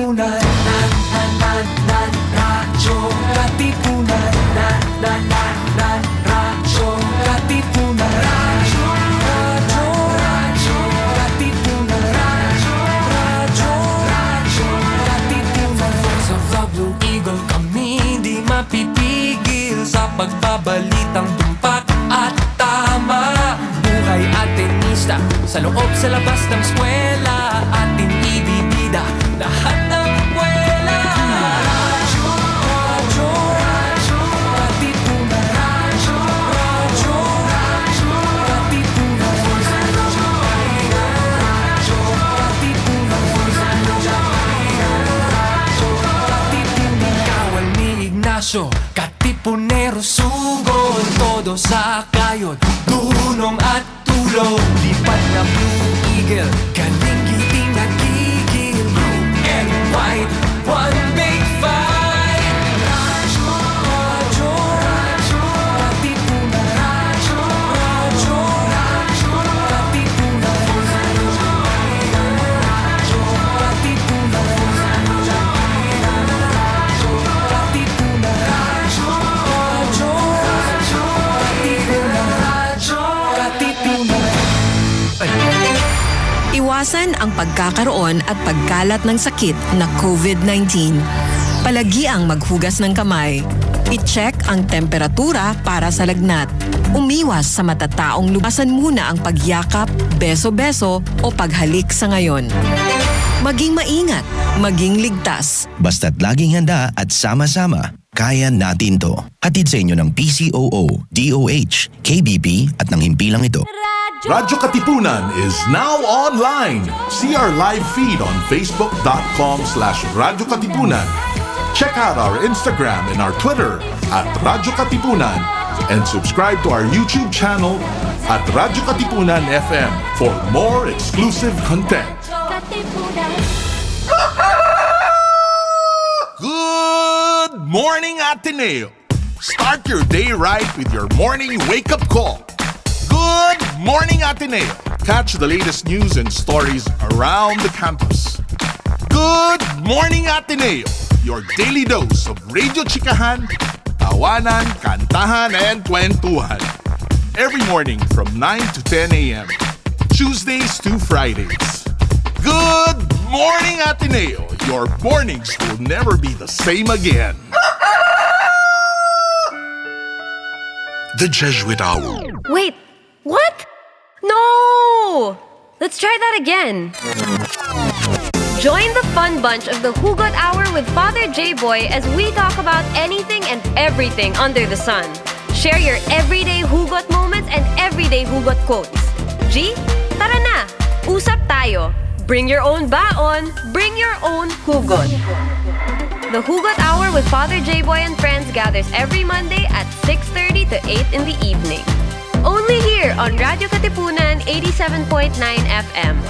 Radyo-katipunan. Radyo-katipunan. Radyo-katipunan. Radyo-katipunan. Voice of the Blue Eagle, kami di mapipigil sa pagbabalitang tumpak at tama. Buhay at tenista, sa loob sa labas ng eskwela, ating ibibida lahat ng kwela. Radyo-katipunan. Radyo-katipunan. Radyo-katipunan. Kawal ni Ignacio, Katipunero, sugod, todo sa kayod, dunong at tulog. Lipat na Blue Eagle, galing giting nagigil. Blue and white, one big fight. Radyo-katipunan. Radyo-katipunan. Iwasan ang pagkakaroon at pagkalat ng sakit na COVID-19. Palagiang maghugas ng kamay. I-check ang temperatura para sa lagnat. Umiwas sa matataong lubasan muna ang pagyakap, beso-beso o paghalik sa ngayon. Maging maingat, maging ligtas. Basta't laging handa at sama-sama, kaya natin to. Hatid sa inyo ng PCOO, DOH, KBP at ng himpilang ito. Radyo Katipunan is now online. See our live feed on facebook.com/radyokatipunan. Check out our Instagram and our Twitter at Radyo Katipunan and subscribe to our YouTube channel at Radyo Katipunan FM for more exclusive content. Good morning, Ateneo. Start your day right with your morning wake-up call. Good morning, Ateneo. Catch the latest news and stories around the campus. Good morning, Ateneo. Your daily dose of radio chikahan, tawanan, kantahan, and kwentuhan. Every morning from 9 to 10 a.m. Tuesdays to Fridays. Good morning, Ateneo. Your mornings will never be the same again. The Jesuit Hour. Wait, what? No! Let's try that again. Join the fun bunch of the Hugot Hour with Father J-Boy as we talk about anything and everything under the sun. Share your everyday Hugot moments and everyday Hugot quotes. G, tara na! Usap tayo. Bring your own baon, bring your own Hugot. The Hugot Hour with Father J-Boy and friends gathers every Monday at 6:30 to 8 in the evening. Only here on Radio Katipunan 87.9 FM.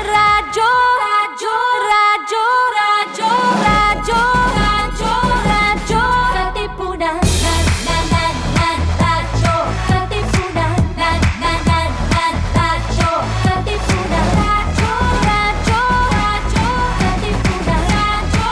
Radyo, radyo, radyo, radyo, radyo, radyo, radyo, Katipunan. Radyo, Katipunan. Radyo, Katipunan. Radyo, radyo, radyo, Katipunan. Radyo,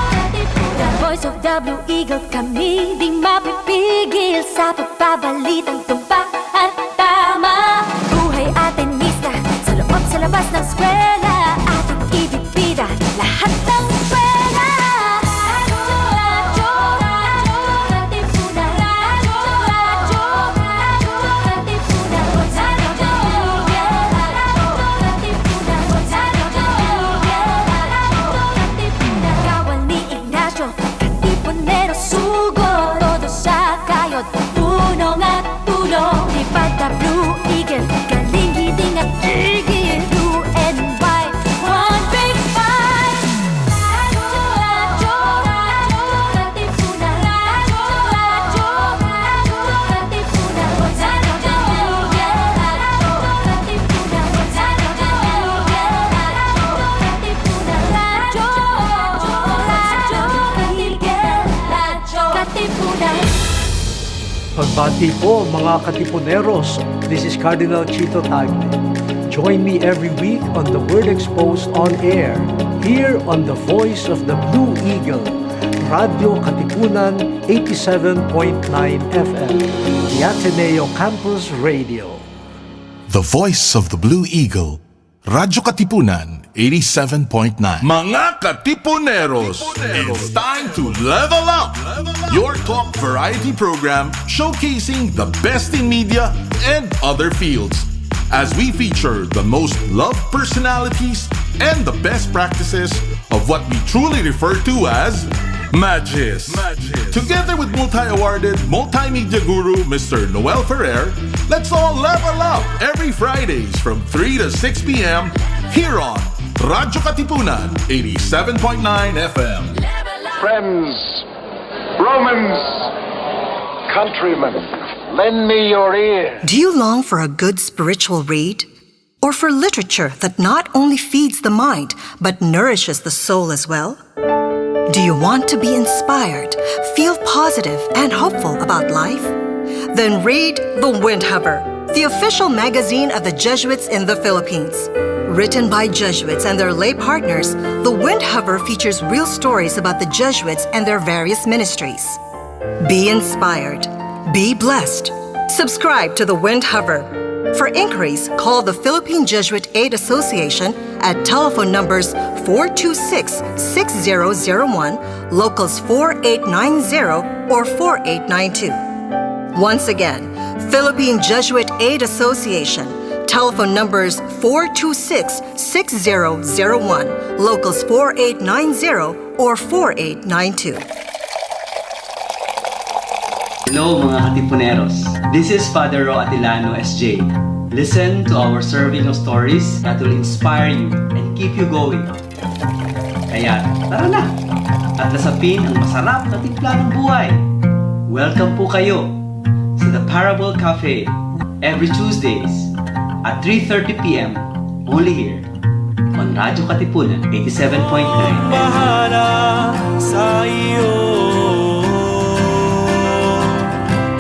Katipunan. Voice of the Blue Eagle, kami di mapipigil sa pagbabalitang tumpak at tama. Buhay at tenista, sa loob sa labas ng eskwela, ating ibibida lahat ng kwela. Radyo, radyo, radyo, Katipunan. Radyo, radyo, radyo, Katipunan. Radyo, Katipunan. Radyo, Katipunan. Kawal ni Ignacio, Katipunero, sugod, todo sa kayod, tunong at tulong. Bati po mga katipuneros. This is Cardinal Chito Tagle. Join me every week on the Word Exposed on Air, here on the Voice of the Blue Eagle, Radio-Katipunan 87.9 FM, the Ateneo Campus Radio. The Voice of the Blue Eagle, radyo-katipunan 87.9. Mga katipuneros, it's time to level up! Your talk variety program showcasing the best in media and other fields. As we feature the most loved personalities and the best practices of what we truly refer to as Magis. Together with multi-awarded multimedia guru Mr. Noel Ferrer, let's all level up every Fridays from 3 to 6 p.m. here on Radyo Katipunan 87.9 FM. Friends, Romans, countrymen, lend me your ear. Do you long for a good spiritual read? Or for literature that not only feeds the mind, but nourishes the soul as well? Do you want to be inspired, feel positive and hopeful about life? Then read The Wind Hover, the official magazine of the Jesuits in the Philippines. Written by Jesuits and their lay partners, The Wind Hover features real stories about the Jesuits and their various ministries. Be inspired. Be blessed. Subscribe to The Wind Hover. For inquiries, call the Philippine Jesuit Aid Association at telephone numbers 426-6001, locals 4890 or 4892. Once again, Philippine Jesuit Aid Association, telephone numbers 426-6001, locals 4890 or 4892. Hello mga katipuneros. This is Father Ro Atilano SJ. Listen to our serving of stories that will inspire you and keep you going. Kaya tara na at nasapin ang masarap na timpla ng buhay. Welcome po kayo sa The Parable Cafe every Tuesdays at 3:30 p.m. only here on Radyo Katipunan 87.9 Bahala sa iyo,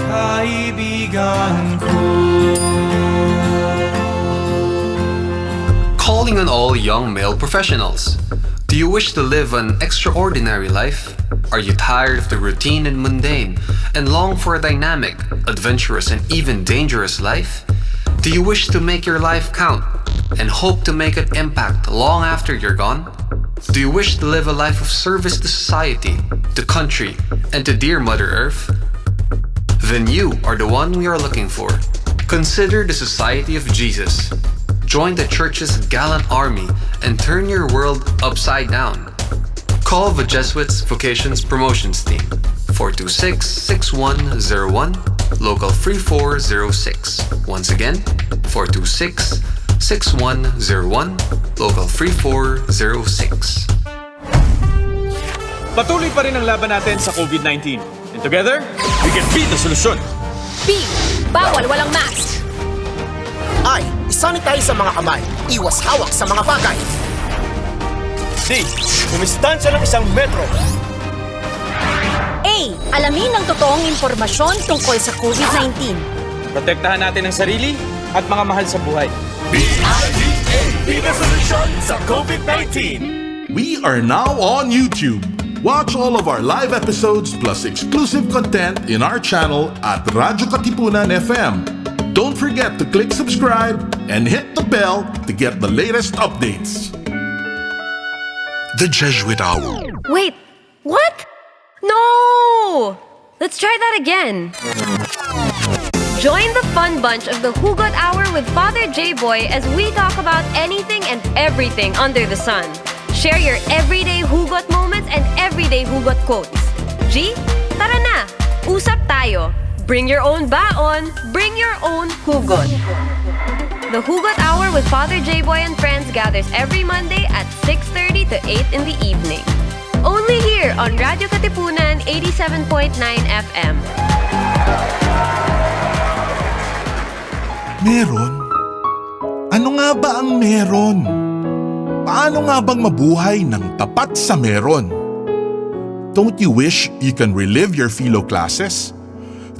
kaibigan ko. Calling on all young male professionals. Do you wish to live an extraordinary life? Are you tired of the routine and mundane and long for a dynamic, adventurous, and even dangerous life? Do you wish to make your life count and hope to make an impact long after you're gone? Do you wish to live a life of service to society, to country, and to dear Mother Earth? Then you are the one we are looking for. Consider the Society of Jesus. Join the Church's gallant army and turn your world upside down. Call the Jesuits Vocations Promotions Team 426-6101, local 3406. Once again, 426-6101, local 3406. Patuloy pa rin ang laban natin sa COVID-19. And together, we can beat the solution. B. Bawal walang mask. I. Isanitize sa mga kamay. Iwas hawak sa mga bagay. D. Umistansya ng 1 metro. A. Alamin ang totoong impormasyon tungkol sa COVID-19. Protektahan natin ang sarili at mga mahal sa buhay. BIDA, be the solution sa COVID-19. We are now on YouTube. Watch all of our live episodes plus exclusive content in our channel at Radyo Katipunan FM. Don't forget to click subscribe and hit the bell to get the latest updates. The Jesuit Hour. Wait, what? No! Let's try that again. Join the fun bunch of the Hugot Hour with Father J-Boy as we talk about anything and everything under the sun. Share your everyday Hugot moments and everyday Hugot quotes. G, tara na! Usap tayo. Bring your own baon. Bring your own Hugot. The Hugot Hour with Father J-Boy and friends gathers every Monday at 6:30 to 8 in the evening. Only here on Radio Katipunan 87.9 FM. Meron? Ano nga ba ang meron? Paano nga bang mabuhay ng tapat sa meron? Don't you wish you can relive your philo classes?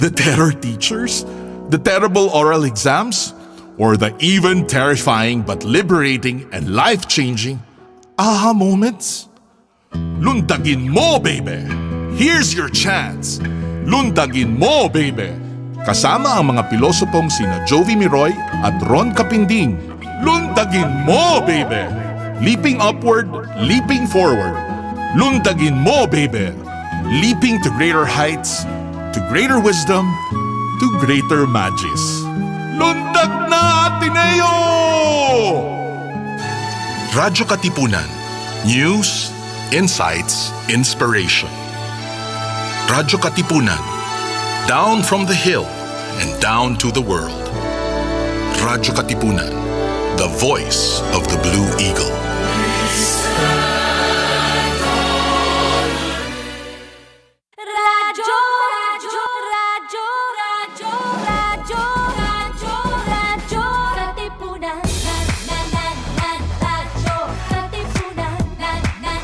The terror teachers? The terrible oral exams? Or the even terrifying but liberating and life-changing aha moments? Lundagin mo, baby! Here's your chance! Lundagin mo, baby! Kasama ang mga pilosopong sina Jovi Miroy at Ron Capinding. Lundagin mo, baby! Leaping upward, leaping forward. Lundagin mo, baby! Leaping to greater heights, to greater wisdom, to greater magis. Lundag na, Ateneo! Radyo Katipunan. News, insights, inspiration. Radyo Katipunan. Down from the hill and down to the world. Radyo Katipunan. The voice of the Blue Eagle. Radyo, radyo, radyo, radyo, radyo, radyo, radyo, Katipunan. Radyo, Katipunan. Radyo,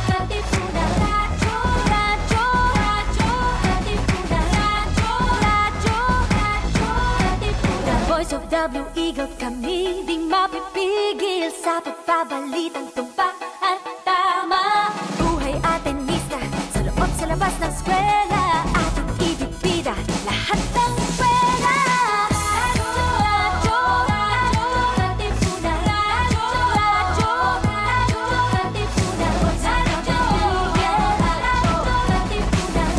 Katipunan. Radyo, radyo, radyo, Katipunan. Radyo, Katipunan. The voice of the Blue Eagle, kami di mapipigil sa pagbabalitang tumpak at tama. Buhay atenista sa loob sa labas ng eskwela, ating ibibida lahat ng eskwela. Radyo, radyo, Katipunan. Radyo, radyo, radyo, Katipunan. Radyo, Katipunan.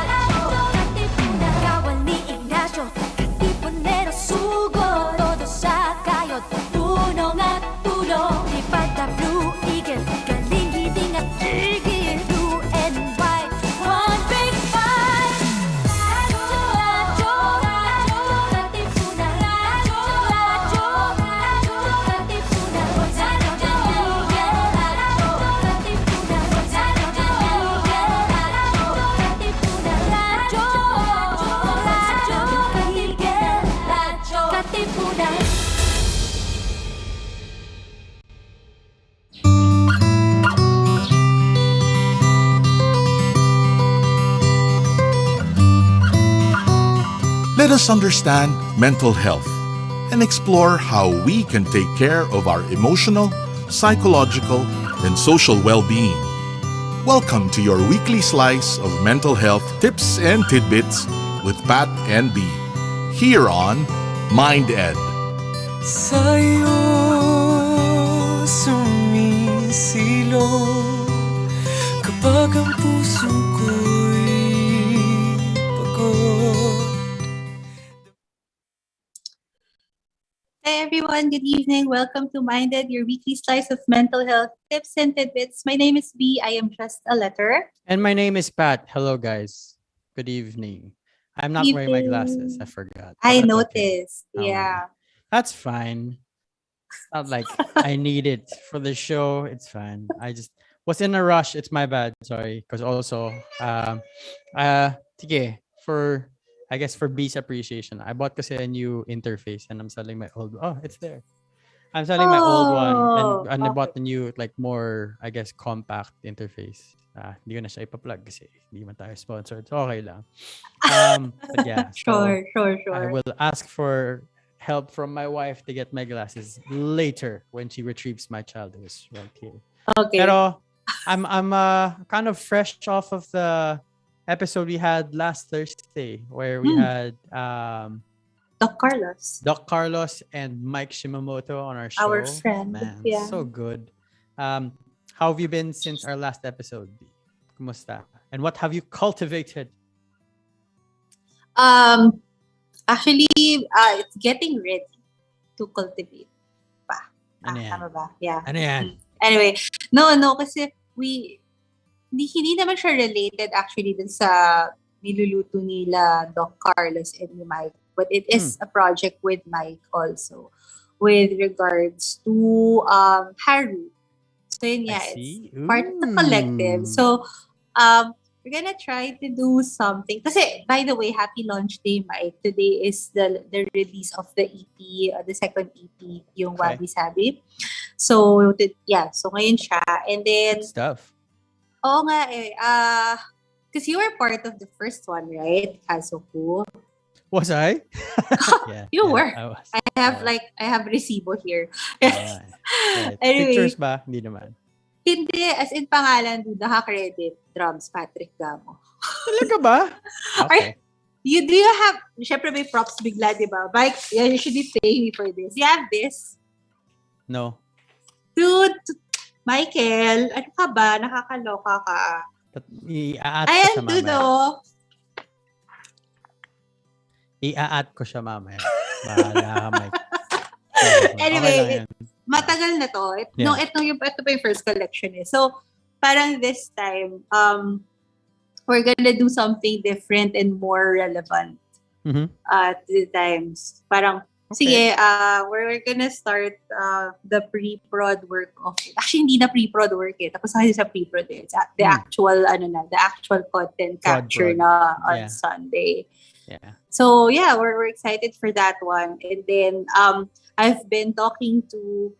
Radyo, Katipunan. Kawan ni Ignacio, Katipunero, sugo. Todo sa kayod, tunong at tulong. Lipad na Blue Eagle, galing, hiding at tigil. Blue and white, one big fight. Radyo, radyo, radyo, Katipunan. Radyo, radyo, radyo, Katipunan. Radyo, Katipunan. Radyo, Katipunan. Let us understand mental health and explore how we can take care of our emotional, psychological, and social well-being. Welcome to your weekly slice of mental health tips and tidbits with Pat and B, here on MindEd. Sa'yo sumisilong kapag ang puso ko'y pagod. Hi everyone, good evening. Welcome to MindEd, your weekly slice of mental health tips and tidbits. My name is B. I am just a letter. And my name is Pat. Hello, guys. Good evening. I'm not wearing my glasses. I forgot. I But that's noticed. okay. Yeah. That's fine. It's not like I need it for the show. It's fine. I just was in a rush. It's my bad. Sorry. Because also, sige, I guess for B's appreciation, I bought kasi a new interface and I'm selling my old. Oh, it's there. I'm selling my old one and I bought the new, like, more, I guess, compact interface. Hindi ko na siya ipa-plug kasi hindi man tayo sponsored. So okay lang. But yeah. Sure. I will ask for help from my wife to get my glasses later when she retrieves my child who's right here. Okay. Pero I'm kind of fresh off of the episode we had last Thursday where we had Doc Carlos and Mike Shimamoto on our show. Our friend. Man, Yeah. so good. How have you been since our last episode? Kumusta? And what have you cultivated? Actually, it's getting ready to cultivate pa. Ano yan? Tama ba? Yeah. Ano yan? Anyway, no, kasi hindi naman siya related actually dun sa niluluto nila Doc Carlos and ni Mike. But it is a project with Mike also with regards to Haru. So yun nga, it's part of the collective. So we're gonna try to do something. Kasi, by the way, happy launch day, Mike. Today is the release of the EP, the second EP, yung Wabi Sabi. So, so ngayon siya. And then, Good stuff. oo nga Because you were part of the first one, right? Kazoku. Was I? Yeah, You were. I was. I have resibo here. Right. Anyway, Pictures ba? Hindi naman. hindi, as in pangalan doon, naka-credit, drums, Patrick Gamo. Talaga ba? Okay. Do you have, syempre may props bigla, di ba? Mike, you should be paying me for this. You have this? No. Dude, Michael, ano ka ba? Nakakaloka ka. I-a-add ko Ayan, siya dude, mamaya. oh. I-a-add ko siya mamaya. Bahala ka, Mike. Anyway, matagal na to. Yeah. Ito pa yung first collection eh. So, parang this time, we're gonna do something different and more relevant to the times. Parang, sige, we're gonna start the pre-prod work of it. Actually, hindi na pre-prod work eh. Tapos kasi sa pre-prod eh. The actual, the actual content capture na on Sunday. Yeah. So, yeah, we're excited for that one. And then, I've been talking to,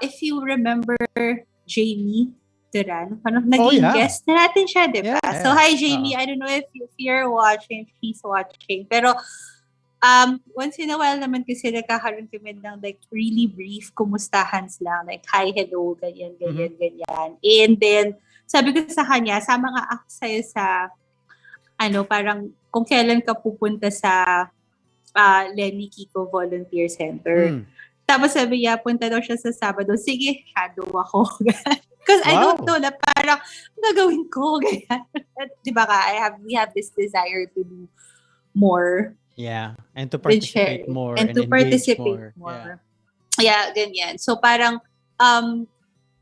if you remember, Jamie Duran. Naging guest na natin siya, di ba? Yeah. So, hi, Jamie. I don't know if you're watching, if she's watching. Pero, once in a while naman kasi nagkakaroon kami ng like really brief kumustahans lang. Like, hi, hello, ganyan. And then, sabi ko sa kanya, sama nga ako sa'yo sa, parang kung kailan ka pupunta sa Lenny Kiko Volunteer Center. Tapos sabi niya, punta daw siya sa Sabado. Sige, shadow ako. Because I don't know na parang gagawin ko. Di ba ka? We have this desire to do more. Yeah. And to participate more. And to participate more. Yeah, ganyan. So parang, ang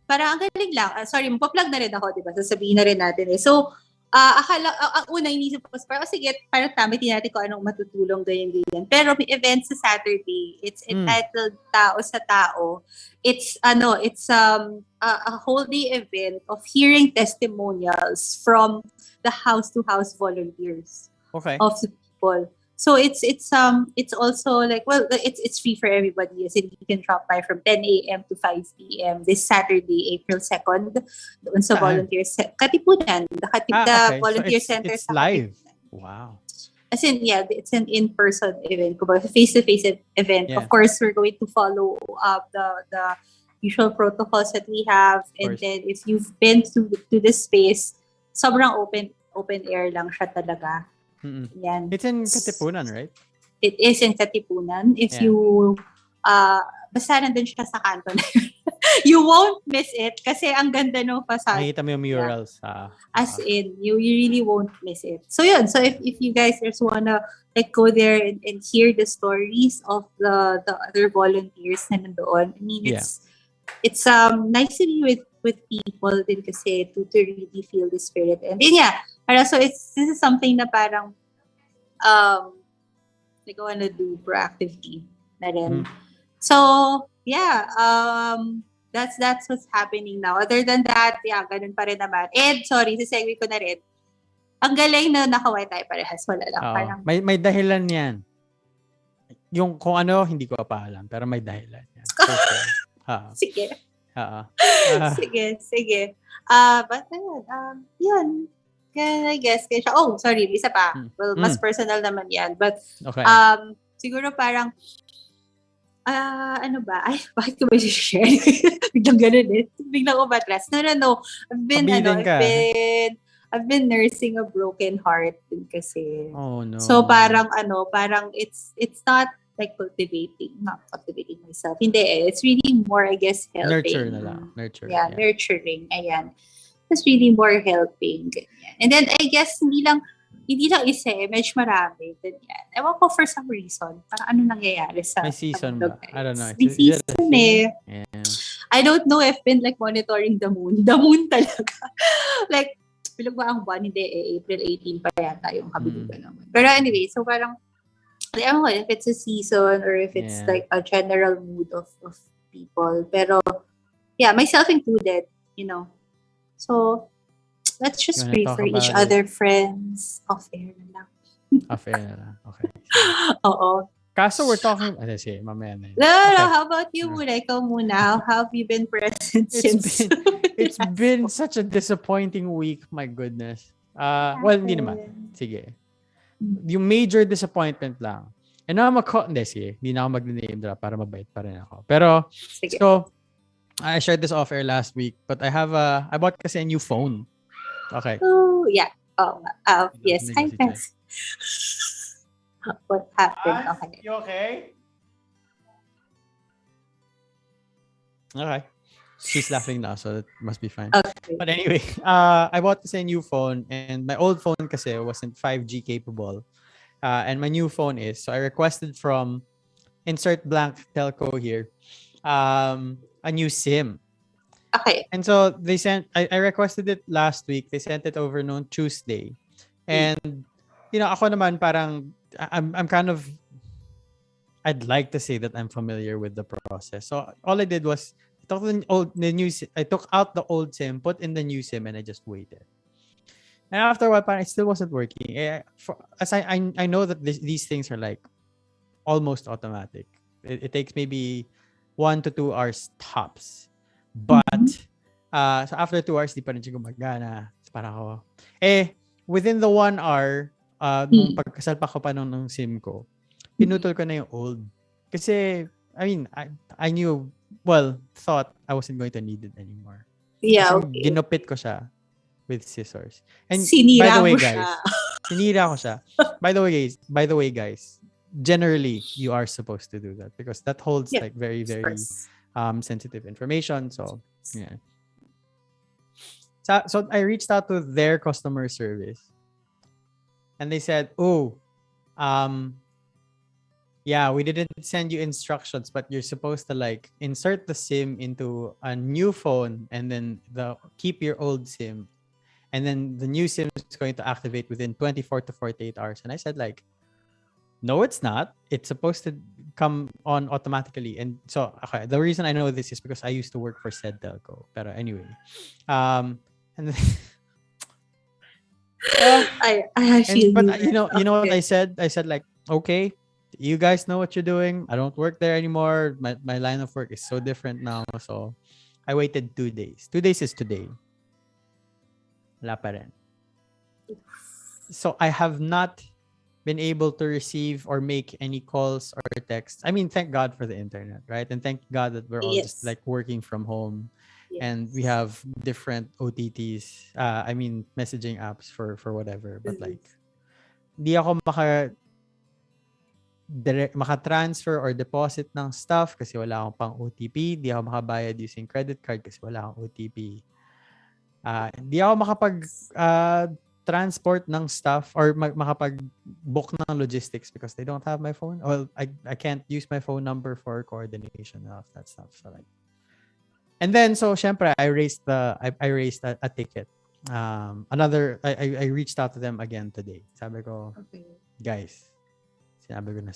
galing lang. Sorry, mapaplug na rin ako, di ba? Sasabihin na rin natin eh. So, ang una inisip ko, parang sige, parang tamitin natin kung anong matutulong, ganyan. Pero may event sa Saturday. It's entitled Tao sa Tao. It's a whole day event of hearing testimonials from the house-to-house volunteers of the people. So it's also like, well, it's free for everybody. As in, you can drop by from 10 a.m. to 5 p.m. this Saturday, April 2nd, doon sa Volunteers Katipunan, the Volunteer Center it's sa live. Katipunan. Wow. As in, yeah, it's an in-person event, face-to-face event. Yeah. Of course, we're going to follow up the usual protocols that we have, and then if you've been to this space, sobrang open air lang siya talaga. Yan. It's in Katipunan, right? It is in Katipunan. If you, basta nandun siya sa kanto na yun. You won't miss it kasi ang ganda ng facade. Nakita mo yung murals. As in, you really won't miss it. So yun, so if you guys just wanna like go there and hear the stories of the other volunteers na nandoon, I mean, it's nice to be with people din kasi to really feel the spirit. And then so this is something na parang like I wanna do proactively na rin. So that's what's happening now. Other than that, ganun pa rin naman. And sorry, sisegue ko na rin. Ang galing na nakaway tayo parehas. Wala lang. Parang, may dahilan yan. Yung kung ano, hindi ko pa alam. Pero may dahilan yan. Sige. Sige. But yun. I guess. Oh, sorry. Isa pa. Well, mas personal naman yan. But, siguro parang, ano ba? Ay, bakit ko ba i-share? Biglang ganun eh. Biglang umatras. No. I've been nursing a broken heart din kasi. Oh, no. So, parang it's not like not cultivating myself. Hindi eh. It's really more, I guess, helping. Nurture na lang. Nurture. Yeah, nurturing. Ayan. It's really more helping. Ganyan. And then, I guess, hindi lang isa eh. Medyo marami. Ganyan. Ewan ko for some reason. Parang ano nangyayari sa... May season ba? I don't know. May season eh. Yeah. I don't know if been like monitoring the moon. The moon talaga. Like, bilang ba ang buwan? Hindi eh. April 18 pa yata yung kabilugan naman. Pero anyway, so parang, I don't know if it's a season or if it's like a general mood of people. Pero, myself included, So, let's just pray for each other, friends. Off-air na lang. Off-air na lang. Okay. Oo. Kaso we're talking... Sige, mamaya na yun. No, how about you muna? Ikaw muna. How have you been present since... It's been such a disappointing week. My goodness. Well, hindi naman. Sige. Yung major disappointment lang. And now hindi, sige. Hindi na ako mag-name drop para mabait pa rin ako. Pero, Sige. so, I shared this off air last week, but I bought kasi a new phone. Okay. Oh, yeah. Oh, yes. Hi, guys. What happened? Okay. You okay? Okay. She's laughing now, so that must be fine. Okay. But anyway, I bought this a new phone, and my old phone kasi wasn't 5G capable. And my new phone is. So I requested from insert blank telco here, a new SIM. Okay. And so they I requested it last week. They sent it over noon Tuesday. And, ako naman parang, I'm kind of, I'd like to say that I'm familiar with the process. So all I did was, I took out the old SIM, put in the new SIM, and I just waited. And after a while, it still wasn't working. I know that these things are like almost automatic. It takes maybe 1 to 2 hours tops. But so after 2 hours, di pa rin siya gumagana. So parang ako, within the 1 hour, nung pagkasalpak ko pa ng SIM ko, pinutol ko na yung old. Kasi, I knew, thought I wasn't going to need it anymore. Yeah, kasi okay. Ginupit ko siya with scissors. And Sinira by the way, mo guys, siya. sinira ko siya. By the way, guys, generally, you are supposed to do that because that holds like very, very sensitive information. So, yeah. So I reached out to their customer service and they said, yeah, we didn't send you instructions, but you're supposed to like insert the SIM into a new phone and then keep your old SIM. And then the new SIM is going to activate within 24 to 48 hours. And I said like, no, it's not. It's supposed to come on automatically. And so, okay, the reason I know this is because I used to work for said telco. Pero anyway, and then, I feel but you know what I said? I said like, okay, you guys know what you're doing. I don't work there anymore. My line of work is so different now. So I waited 2 days. 2 days is today. Wala pa rin. So I have not been able to receive or make any calls or texts. Thank God for the internet, right? And thank God that we're all just like working from home. Yes. And we have different OTTs, messaging apps for whatever. But like, di ako maka-transfer or deposit ng stuff kasi wala akong pang OTP. Di ako makabayad using credit card kasi wala akong OTP. Di ako transport ng stuff or makapag-book ng logistics because they don't have my phone. Well, I can't use my phone number for coordination of that stuff. So like, and then so syempre I raised a ticket. I reached out to them again today. Sabi ko, guys, sinabi ko na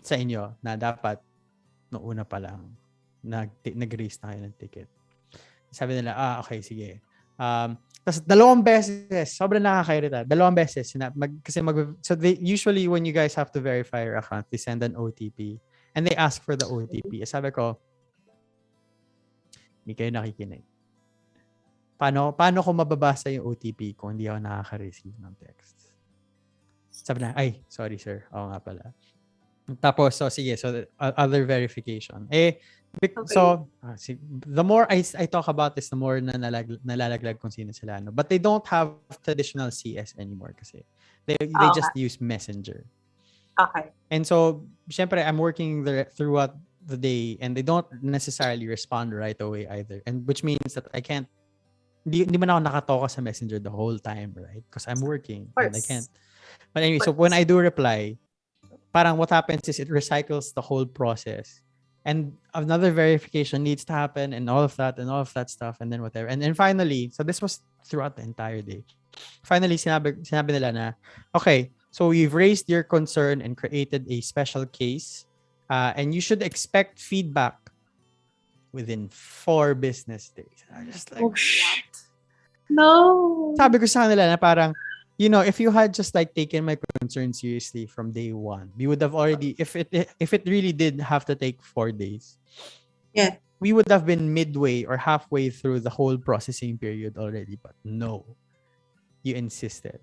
sa inyo na dapat noong una pa lang nag-raise na kayo ng ticket. Sabi nila, okay, sige. Tapos 2 beses, sobrang nakakairita. 2 beses. So they usually when you guys have to verify your account, they send an OTP and they ask for the OTP. Sabi ko, hindi kayo nakikinig. Paano ko mababasa yung OTP kung hindi ako nakaka-receive ng text? Sabi na, sorry sir. Oo nga pala. Tapos, so sige, so other verification. So, the more I talk about this, the more na nalalaglag kung sino sila. No? But they don't have traditional CS anymore kasi. They just use Messenger. Okay. And so, syempre, I'm working throughout the day and they don't necessarily respond right away either. And which means that I can't, hindi man ako nakatoka sa Messenger the whole time, right? Because I'm working and I can't. But anyway, so when I do reply, parang what happens is it recycles the whole process. And another verification needs to happen and all of that stuff and then whatever. And then finally, so this was throughout the entire day. Finally, sinabi nila na, okay, so you've raised your concern and created a special case and you should expect feedback within 4 business days. I was just like, what? No. Sabi ko sa kanila na parang, if you had just like taken my concern seriously from day 1, we would have already, if it really did have to take 4 days, we would have been midway or halfway through the whole processing period already. But no, you insisted.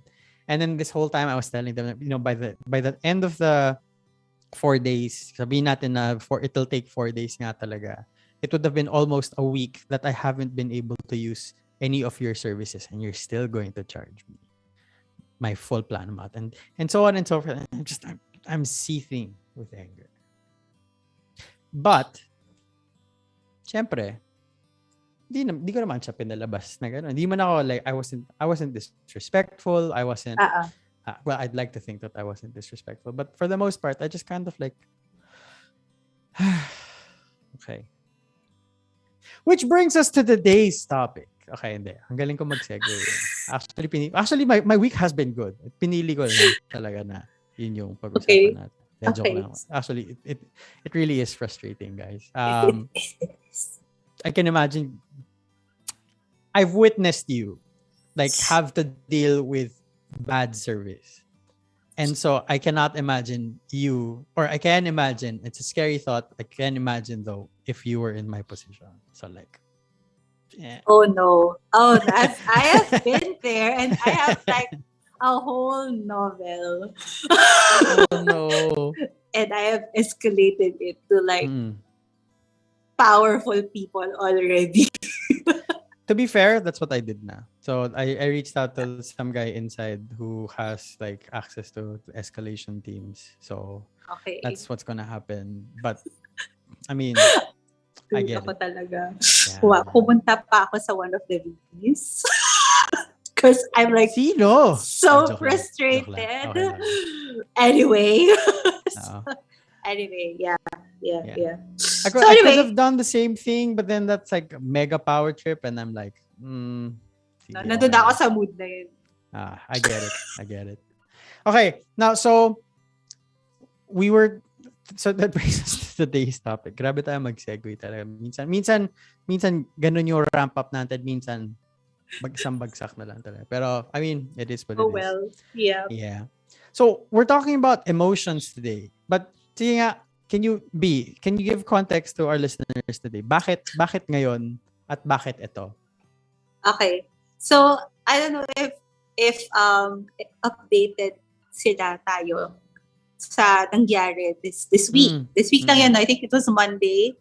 And then this whole time I was telling them, by the end of the 4 days, sabihin natin na it'll take 4 days nga talaga. It would have been almost a week that I haven't been able to use any of your services, and you're still going to charge me my full plan amount, and so on and so forth. I'm seething with anger. But syempre, di ko naman siya pinalabas na gano'n. Hindi man ako like I wasn't disrespectful. I wasn't well, I'd like to think that I wasn't disrespectful, but for the most part, I just kind of like okay. Which brings us to today's topic. Okay, hindi. Ang galing ko mag-segue. Actually, my week has been good. Pinili ko lang talaga na yun yung pag-usapan natin. Joke lang. Actually, it really is frustrating, guys. I can imagine I've witnessed you like have to deal with bad service. And so I cannot imagine I can imagine, it's a scary thought. I can imagine though, if you were in my position. So like, yeah. Oh no. Oh, I have been there, and I have like a whole novel. Oh no. And I have escalated it to like powerful people already. To be fair, that's what I did na. So I reached out to some guy inside who has like access to escalation teams. So that's what's gonna happen. But I mean, I get it. Talaga. Yeah. Wow, pumunta pa ako sa one of the VPs. Because I'm like so frustrated. Okay. Anyway. Anyway, yeah. I could have done the same thing, but then that's like a mega power trip, and I'm like, nandun ako sa mood na yun. I get it. Okay, now so that brings us to today's topic. Grabe tayo mag-segue talaga. Minsan ganun yung ramp up natin. Minsan bagsak na lang talaga. Pero I mean, it is what it is. Well, yeah. Yeah. So we're talking about emotions today. But sige nga, can you give context to our listeners today? Bakit ngayon at bakit ito? Okay. So I don't know if updated sila tayo sa nangyari this week. This week lang yan. I think it was Monday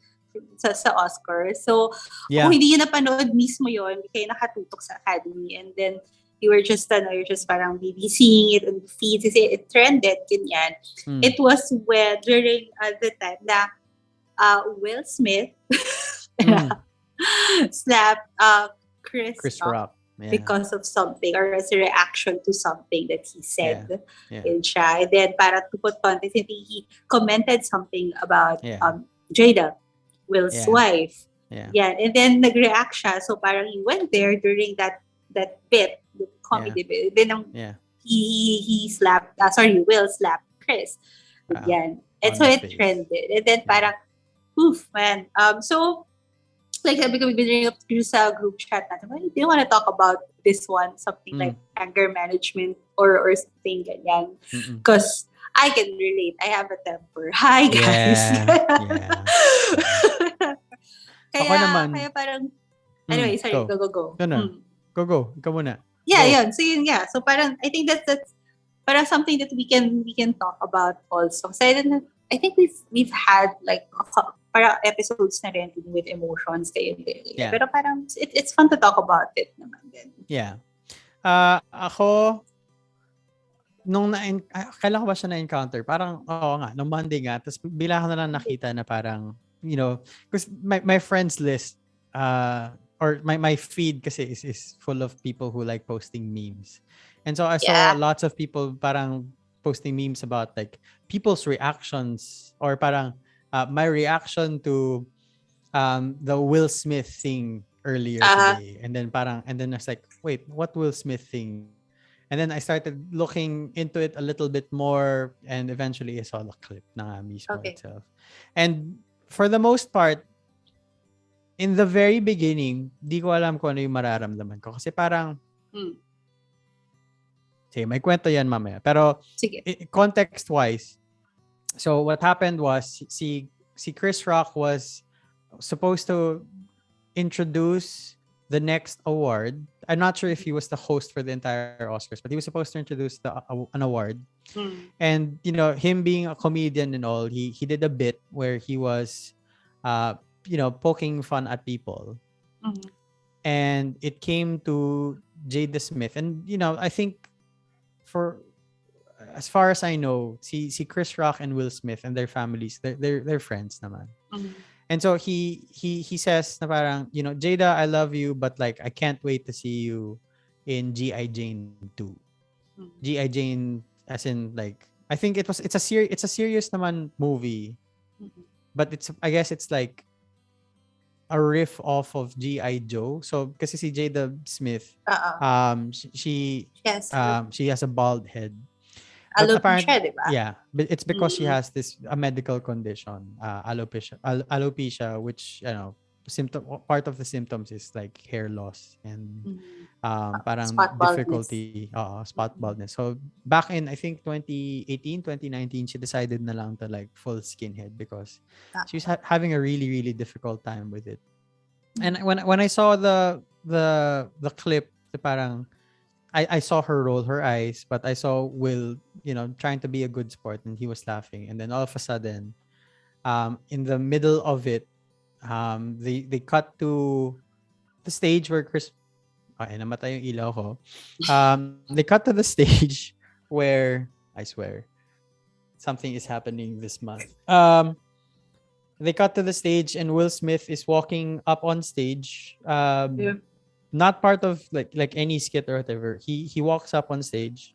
sa Oscar. So kung hindi yun napanood mismo yun, hindi kayo nakatutok sa Academy, and then you're just parang seeing it on feeds, it trended, ganyan. It was during the time na Will Smith slapped Chris Rock. Yeah. Because of something, or as a reaction to something that he said in siya. And then para to put context, he commented something about Jada, Will's wife. Yeah. And then nag-react siya. So parang he went there during that bit, the comedy bit. Then he slapped, Will slapped Chris. Yan. And so it trended. And then parang, oof, man. So, like sabi ko, biglang up sa group chat natin, well, do you want to talk about this one? Something like anger management or something ganyan. Because I can relate. I have a temper. Hi, guys. Kaya parang, anyway, sorry, go. No. Go. Ikaw muna. Yeah, yun. So yun, So parang, I think that's parang something that we can talk about also. So I think we've had like parang episodes na rin with emotions kayo. Yeah. Pero parang it's fun to talk about it naman din. Yeah. Ako kailan ko ba siya na-encounter? Parang nung Monday nga, tapos bila ko na lang nakita na parang, because my friends list or my feed kasi is full of people who like posting memes. And so I saw lots of people parang posting memes about like people's reactions, or parang my reaction to the Will Smith thing earlier today. And then I was like, wait, what Will Smith thing? And then I started looking into it a little bit more, and eventually I saw the clip na mismo itself. And for the most part, in the very beginning, di ko alam kung ano yung mararamdaman ko. Kasi parang, sige, may kwento yan mamaya. Pero, context-wise, so what happened was, si Chris Rock was supposed to introduce the next award. I'm not sure if he was the host for the entire Oscars, but he was supposed to introduce an award. And him being a comedian and all, he did a bit where he was, poking fun at people, and it came to Jada Smith, and I think for as far as I know, si Chris Rock and Will Smith and their families, they're friends naman. And so he says na parang, Jada, I love you, but like I can't wait to see you in G.I. Jane 2. G.I. Jane, as in like, I think it's a serious naman movie, but I guess it's like a riff off of G.I. Joe. So kasi si Jada Smith, she has a bald head. But Alopecia, di ba? Yeah, but it's because she has a medical condition, alopecia, which part of the symptoms is like hair loss and parang Spot difficulty, spot baldness. So back in I think 2018, 2019, she decided na lang to like full skinhead because she's having a really really difficult time with it. And when I saw the clip, parang I saw her roll her eyes, but I saw Will, trying to be a good sport, and he was laughing. And then all of a sudden, in the middle of it, they cut to the stage where namatay yung ilaw ko. They cut to the stage where, I swear, something is happening this month. They cut to the stage and Will Smith is walking up on stage. Not part of like any skit or whatever. He walks up on stage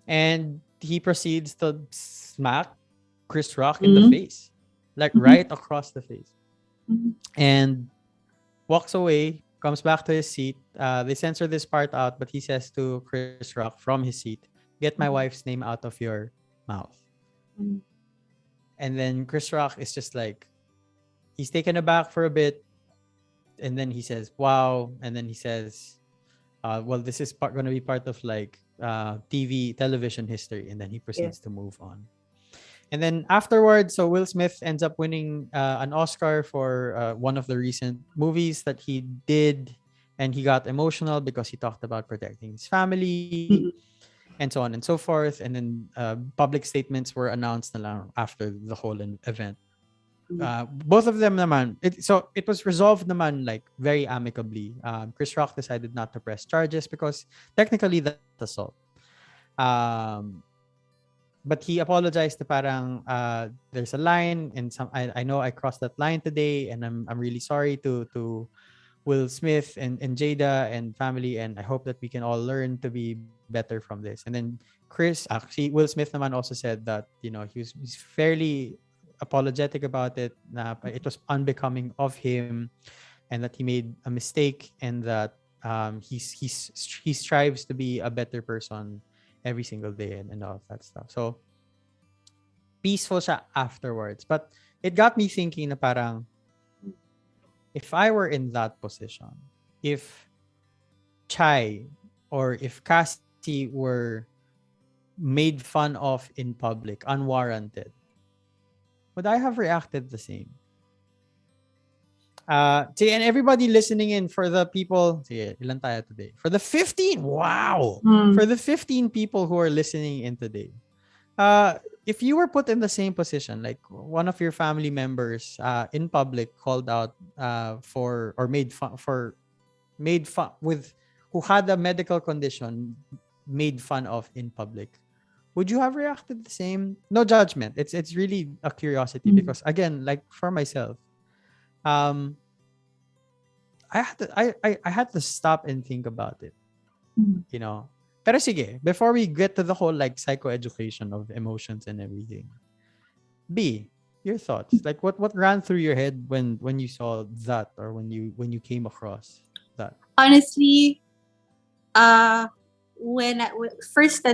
and he proceeds to smack Chris Rock in the face, like right across the face, and walks away, comes back to his seat. They censor this part out, but he says to Chris Rock from his seat, "Get my wife's name out of your mouth." And then Chris Rock is just like, he's taken aback for a bit. And then he says, "Wow!" And then he says, "Well, this is going to be part of like television history." And then he proceeds to move on. And then afterwards, so Will Smith ends up winning an Oscar for one of the recent movies that he did, and he got emotional because he talked about protecting his family and so on and so forth. And then public statements were announced na lang after the whole event. Both of them naman, it was resolved naman like very amicably. Chris Rock decided not to press charges because technically that's assault. But he apologized to parang there's a line and I know I crossed that line today, and I'm really sorry to Will Smith and Jada and family, and I hope that we can all learn to be better from this. And then Will Smith naman also said that he's fairly apologetic about it, it was unbecoming of him, and that he made a mistake, and that he strives to be a better person every single day and all of that stuff. So peaceful siya afterwards, but it got me thinking na parang, if I were in that position, if Chai or if Cassie were made fun of in public unwarranted, would I have reacted the same? And everybody listening in, for the people, ilan tayo today? For the 15, wow! For the 15 people who are listening in today, if you were put in the same position, like one of your family members in public called out for or made fun with, who had a medical condition, made fun of in public, would you have reacted the same? No judgment. It's really a curiosity because again, like for myself, I had to stop and think about it. Pero sige, before we get to the whole like psychoeducation of emotions and everything, B, your thoughts. Like what ran through your head when you saw that, or when you came across that? Honestly, when first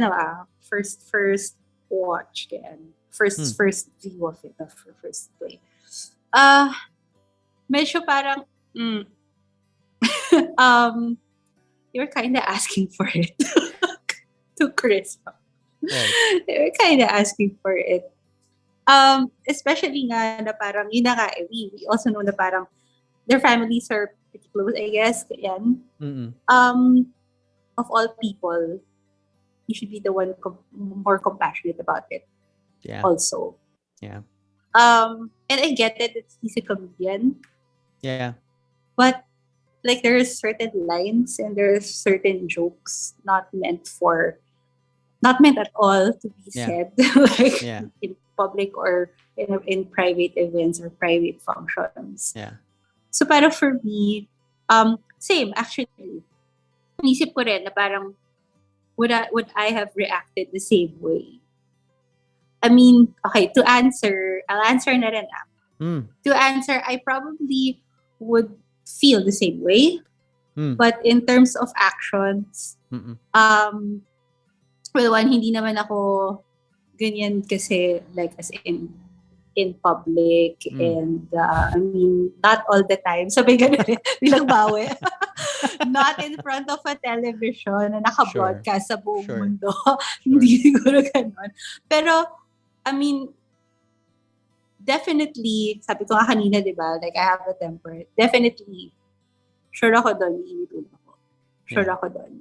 watch and first view of it, first play, medyo parang you were kind of asking for it to Chris. Right. They were kind of asking for it, especially nga na parang yun na nga, we also know na parang their families are pretty close, I guess. Yan. Mm-mm. Of all people, you should be the one more compassionate about it. Yeah. Also. Yeah. And I get it. He's a comedian. Yeah. But like there are certain lines and there are certain jokes not meant at all to be said like in public or in private events or private functions. Yeah. So para for me, same actually. Nisip ko rin na parang would I have reacted the same way? I mean, okay, I'll answer na rin. To answer, I probably would feel the same way. But in terms of actions, well, one, hindi naman ako ganyan kasi like as in public and I mean, not all the time. Sabi ganun, bilang bawi. Not in front of a television na naka-broadcast sa buong mundo. Hindi siguro ganun. Pero, I mean, definitely, sabi ko nga kanina, di ba, like I have a temper. Definitely, sure ako doon, iinitun ako. Sure ako doon.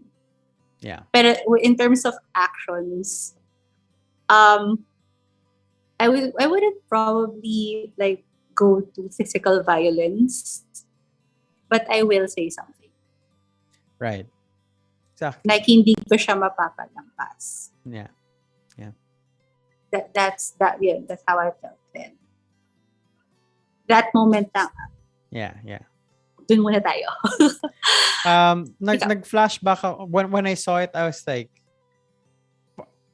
Yeah. Pero in terms of actions, I wouldn't probably like go to physical violence, but I will say something. Right. Exactly. Like hindi ko siya mapapalampas. Yeah. Yeah. That's how I felt then. That moment lang. Yeah, yeah. Dun muna tayo. Nag-flashback ako. When I saw it, I was like,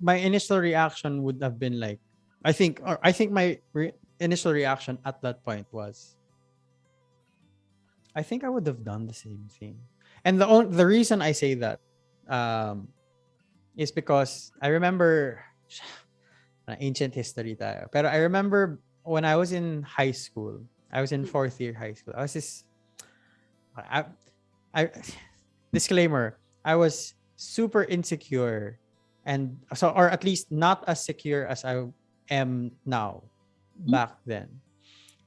my initial reaction would have been like, I think my initial reaction at that point was, I think I would have done the same thing. And the reason I say that is because I remember ancient history tayo. Pero I remember when I was in high school, I was in 4th year high school. I was disclaimer, I was super insecure and so, or at least not as secure as I am now back then.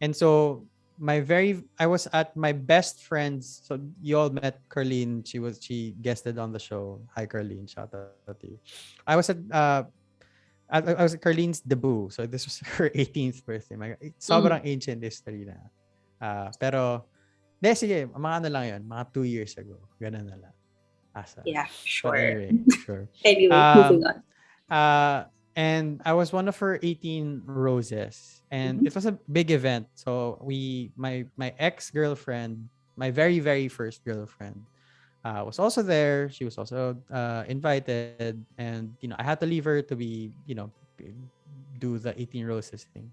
And so I was at my best friend's, so you all met Carlene. She guested on the show. Hi Carlene, shout out to you. I was at Carlene's debut. So this was her 18th birthday. Sobrang ancient history na. Pero sige, mga ano lang yun, mga 2 years ago. Ganun na lang. Yeah, sure. Anyway, sure. Anyway, moving on. And I was one of her 18 roses. And it was a big event. So my ex-girlfriend, my very, very first girlfriend, was also there. She was also invited. And, I had to leave her to be, do the 18 roses thing.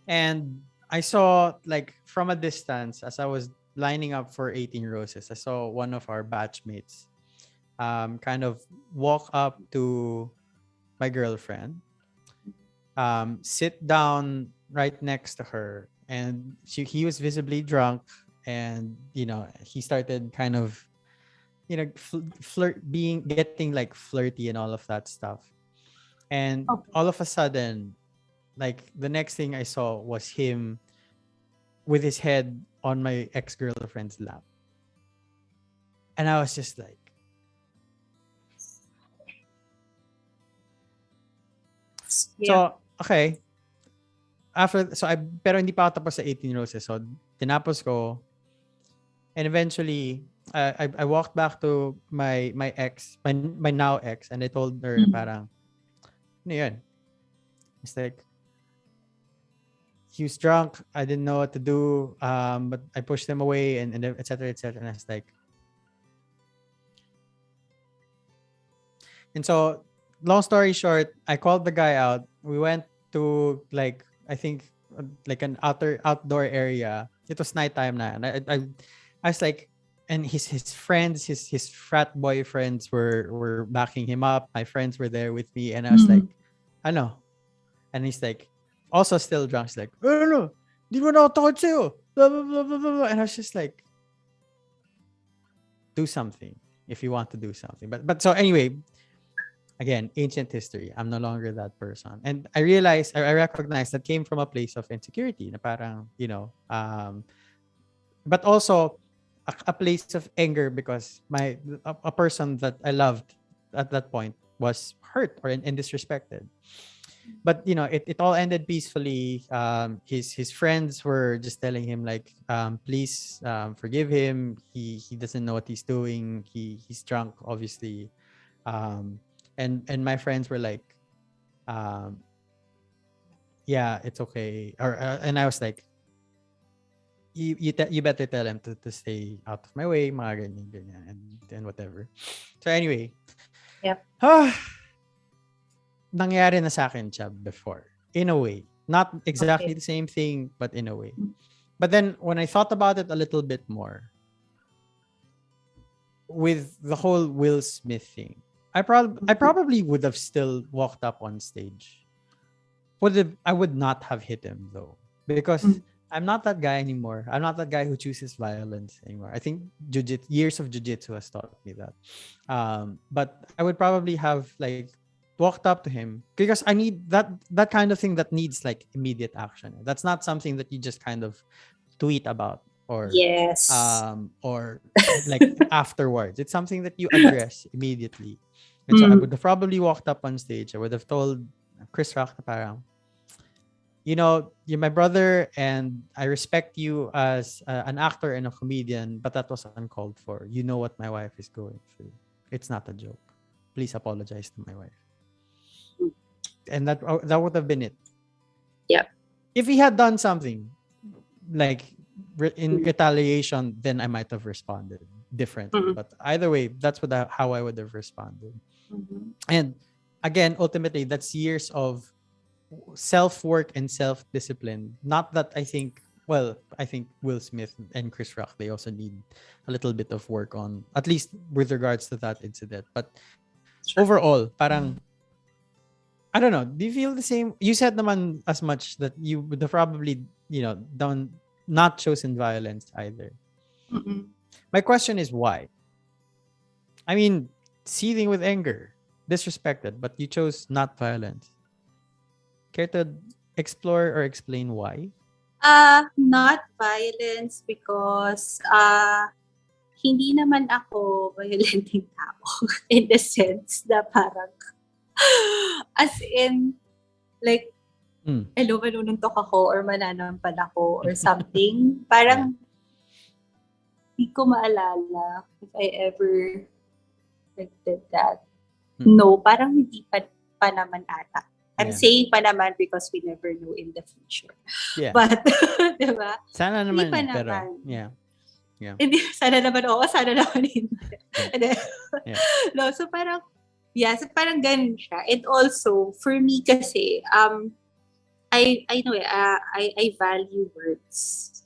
And I saw, like, from a distance, as I was lining up for 18 roses, I saw one of our batchmates kind of walk up to my girlfriend, sit down right next to her, and he was visibly drunk, and he started kind of getting like flirty and all of that stuff. And all of a sudden, like, the next thing I saw was him with his head on my ex-girlfriend's lap. And I was just like, so, okay. Pero hindi pa ako tapos sa 18 roses. So, tinapos ko. And eventually, I walked back to my ex, my now ex, and I told her parang, ano yun? It's like, he was drunk. I didn't know what to do. But I pushed him away and et cetera, et cetera. And I was like, and so, long story short, I called the guy out. We went to, like, I think like an outdoor area. It was nighttime na. And I was like, and his friends, his frat boyfriends were backing him up. My friends were there with me, and I was like, ano? And he's like, also still drunk. He's like, no, di mo na ako takot sa'yo. Blah, blah, blah, blah, blah. And I was just like, do something if you want to do something. But so anyway, again, ancient history. I'm no longer that person. And I realized, I recognized that came from a place of insecurity. Na parang, but also a place of anger because a person that I loved at that point was hurt or and disrespected. But it all ended peacefully. His friends were just telling him like, please forgive him. He doesn't know what he's doing. He's drunk, obviously. And my friends were like, yeah, it's okay. Or and I was like, you better tell him to stay out of my way, mga ganyan, and whatever. So anyway, Yep. Nangyari na sa akin siya before, in a way. Not exactly the same thing, but in a way. But then when I thought about it a little bit more, with the whole Will Smith thing, I probably would have still walked up on stage. I would not have hit him though, because I'm not that guy anymore. I'm not that guy who chooses violence anymore. I think years of jiu-jitsu has taught me that. But I would probably have like walked up to him because I need that kind of thing that needs like immediate action. That's not something that you just kind of tweet about or Yes. or like afterwards. It's something that you address immediately. And so I would have probably walked up on stage. I would have told Chris Rock na parang, you're my brother and I respect you as an actor and a comedian, but that was uncalled for. You know what my wife is going through. It's not a joke. Please apologize to my wife. And that would have been it. Yeah. If he had done something like in retaliation, then I might have responded differently. But either way, that's how I would have responded. And again, ultimately, that's years of self-work and self-discipline. Not that I think Will Smith and Chris Rock, they also need a little bit of work on, at least with regards to that incident. But overall, parang, I don't know, do you feel the same? You said naman as much that you would have probably, not chosen violence either. My question is why? I mean, seething with anger, disrespected, but you chose not violence. Care to explore or explain why? Not violence because hindi naman ako violenting tao in the sense na parang as in like hello, manununtok ako or mananampal ako or something. Parang hindi ko maalala if I ever did that. No, parang hindi pa naman ata. I'm saying pa naman because we never know in the future. Yeah. But, diba? Sana naman, hindi pa pero, naman. yeah. Hindi, sana naman oo, sana naman hindi. Yeah. No, so parang, so parang ganun siya. And also, for me kasi, I know I value words.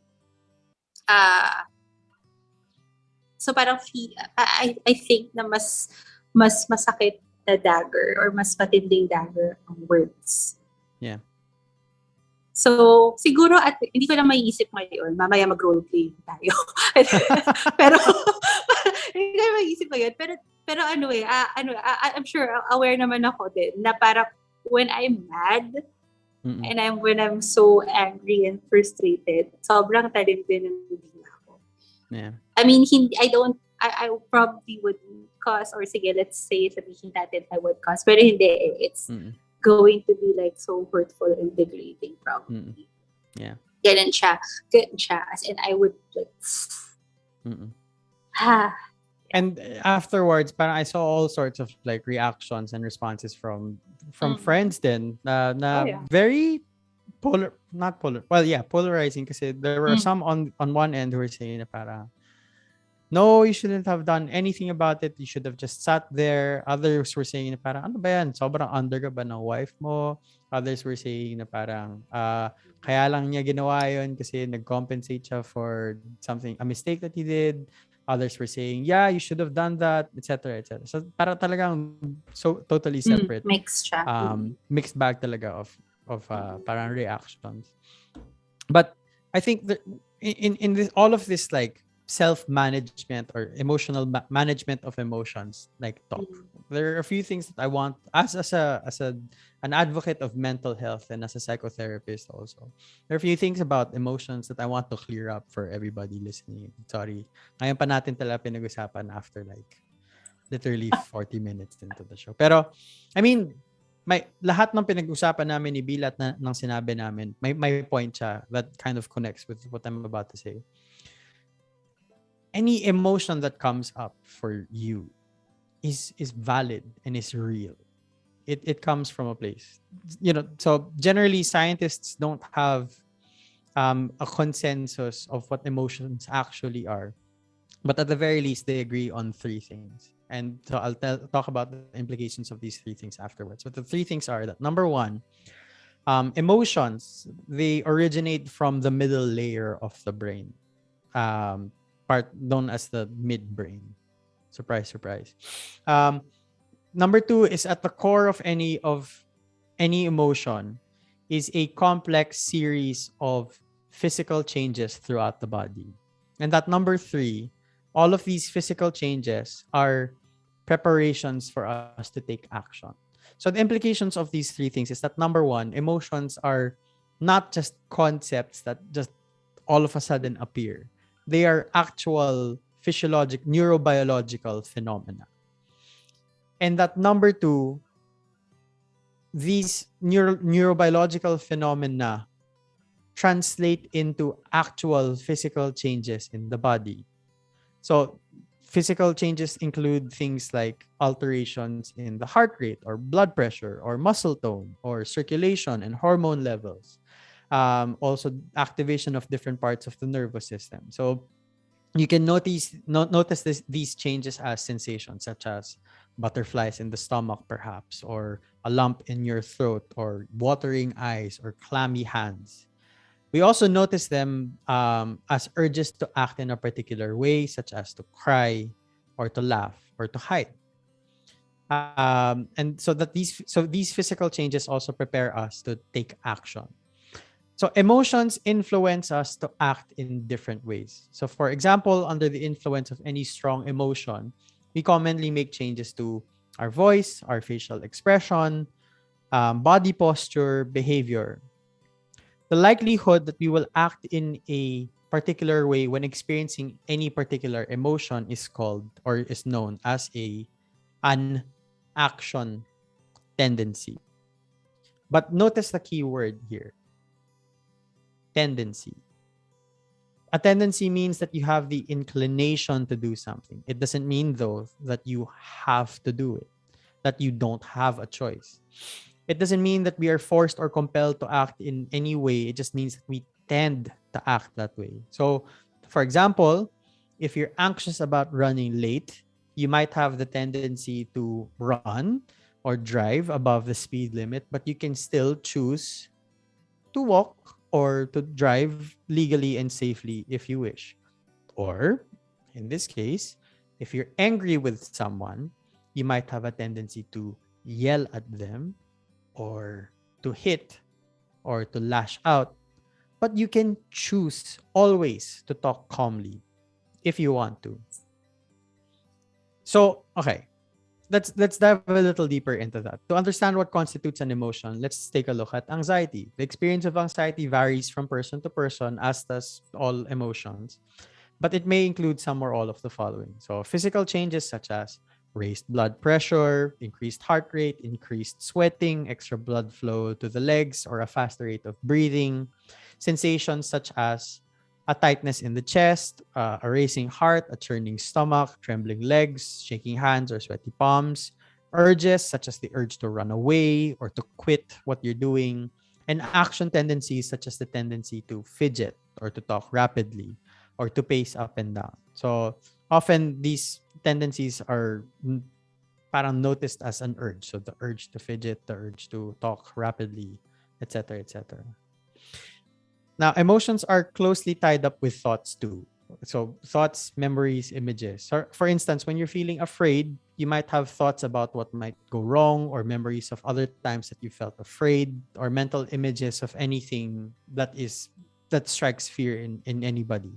So parang I think na mas masakit na dagger or mas matinding dagger ang words. Yeah. So, siguro hindi ko na maiisip ngayon. Mamaya mag-roleplay tayo. Pero, hindi ko na maiisip ngayon. Pero I'm sure aware naman ako din na parang when I'm mad and when I'm so angry and frustrated, sobrang talim din ng hindi ako. Yeah. I mean, I probably wouldn't cause or sige, let's say sabihin natin I would cause. Pero hindi, it's going to be like so hurtful and degrading probably. Yeah. Ganun siya. As in, I would like And afterwards, parang I saw all sorts of like reactions and responses from friends then very polarizing kasi there were some on one end who were saying na parang no, you shouldn't have done anything about it. You should have just sat there. Others were saying na parang, ano ba yan? Sobrang under ka ba ng wife mo? Others were saying na parang, kaya lang niya ginawa yun kasi nag-compensate siya for a mistake that he did. Others were saying, yeah, you should have done that, etc., etc. So, parang talagang so totally separate. Mixed siya. Mixed bag talaga of parang reactions. But I think that in this all of this like self-management or emotional management of emotions like talk. There are a few things that I want an advocate of mental health and as a psychotherapist also. There are a few things about emotions that I want to clear up for everybody listening. Sorry. Ngayon pa natin talaga pinag-usapan after like literally 40 minutes into the show. Pero I mean, may lahat ng pinag-usapan namin ni Bilat na ng sinabi namin, may point siya that kind of connects with what I'm about to say. Any emotion that comes up for you is valid and is real. It comes from a place. So generally scientists don't have a consensus of what emotions actually are. But at the very least, they agree on three things. And so I'll talk about the implications of these three things afterwards. But the three things are that number one, emotions, they originate from the middle layer of the brain. Part known as the midbrain. Surprise, surprise. Number two is at the core of any emotion is a complex series of physical changes throughout the body. And that number three, all of these physical changes are preparations for us to take action. So the implications of these three things is that number one, emotions are not just concepts that just all of a sudden appear. They are actual physiologic, neurobiological phenomena. And that number two, these neurobiological phenomena translate into actual physical changes in the body. So physical changes include things like alterations in the heart rate or blood pressure or muscle tone or circulation and hormone levels. Also activation of different parts of the nervous system. So you can notice these changes as sensations such as butterflies in the stomach perhaps, or a lump in your throat, or watering eyes, or clammy hands. We also notice them as urges to act in a particular way, such as to cry or to laugh or to hide. And so these physical changes also prepare us to take action. So emotions influence us to act in different ways. So for example, under the influence of any strong emotion, we commonly make changes to our voice, our facial expression, body posture, behavior. The likelihood that we will act in a particular way when experiencing any particular emotion is called or is known as an action tendency. But notice the key word here. Tendency. A tendency means that you have the inclination to do something. It doesn't mean, though, that you have to do it, that you don't have a choice. It doesn't mean that we are forced or compelled to act in any way. It just means that we tend to act that way. So, for example, if you're anxious about running late, you might have the tendency to run or drive above the speed limit, but you can still choose to walk or to drive legally and safely if you wish. Or, in this case, if you're angry with someone, you might have a tendency to yell at them or to hit or to lash out. But you can choose always to talk calmly if you want to. So, okay. Let's dive a little deeper into that. To understand what constitutes an emotion, let's take a look at anxiety. The experience of anxiety varies from person to person, as does all emotions, but it may include some or all of the following. So physical changes such as raised blood pressure, increased heart rate, increased sweating, extra blood flow to the legs, or a faster rate of breathing. Sensations such as a tightness in the chest, a racing heart, a churning stomach, trembling legs, shaking hands or sweaty palms, urges such as the urge to run away or to quit what you're doing, and action tendencies such as the tendency to fidget or to talk rapidly or to pace up and down. So often these tendencies are parang noticed as an urge. So the urge to fidget, the urge to talk rapidly, etc., etc. Now, emotions are closely tied up with thoughts too. So thoughts, memories, images. So, for instance, when you're feeling afraid, you might have thoughts about what might go wrong, or memories of other times that you felt afraid, or mental images of anything that strikes fear in anybody.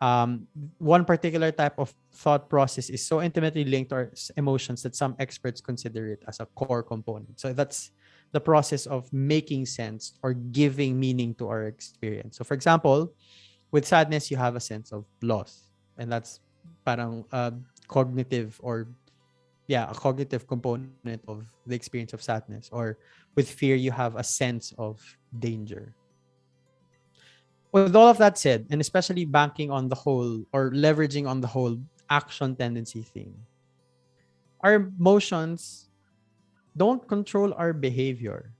One particular type of thought process is so intimately linked to our emotions that some experts consider it as a core component. So that's the process of making sense or giving meaning to our experience. So for example, with sadness, you have a sense of loss, and that's parang cognitive or a cognitive component of the experience of sadness. Or with fear, you have a sense of danger. With all of that said, and especially banking on the whole or leveraging on the whole action tendency thing, our emotions don't control our behavior.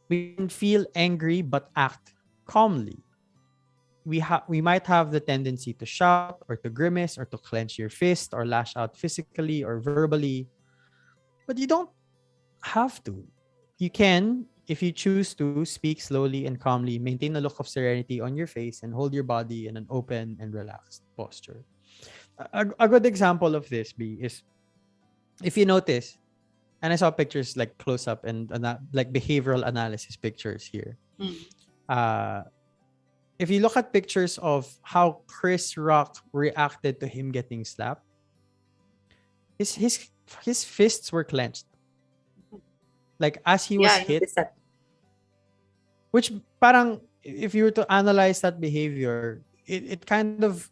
We can feel angry but act calmly. We might have the tendency to shout or to grimace or to clench your fist or lash out physically or verbally, but you don't have to. You can, if you choose to, speak slowly and calmly, maintain a look of serenity on your face, and hold your body in an open and relaxed posture. A good example of this, B, is if you notice, and I saw pictures like close up and like behavioral analysis pictures here. If you look at pictures of how Chris Rock reacted to him getting slapped, his fists were clenched. Like as he was hit. Which parang, if you were to analyze that behavior, it kind of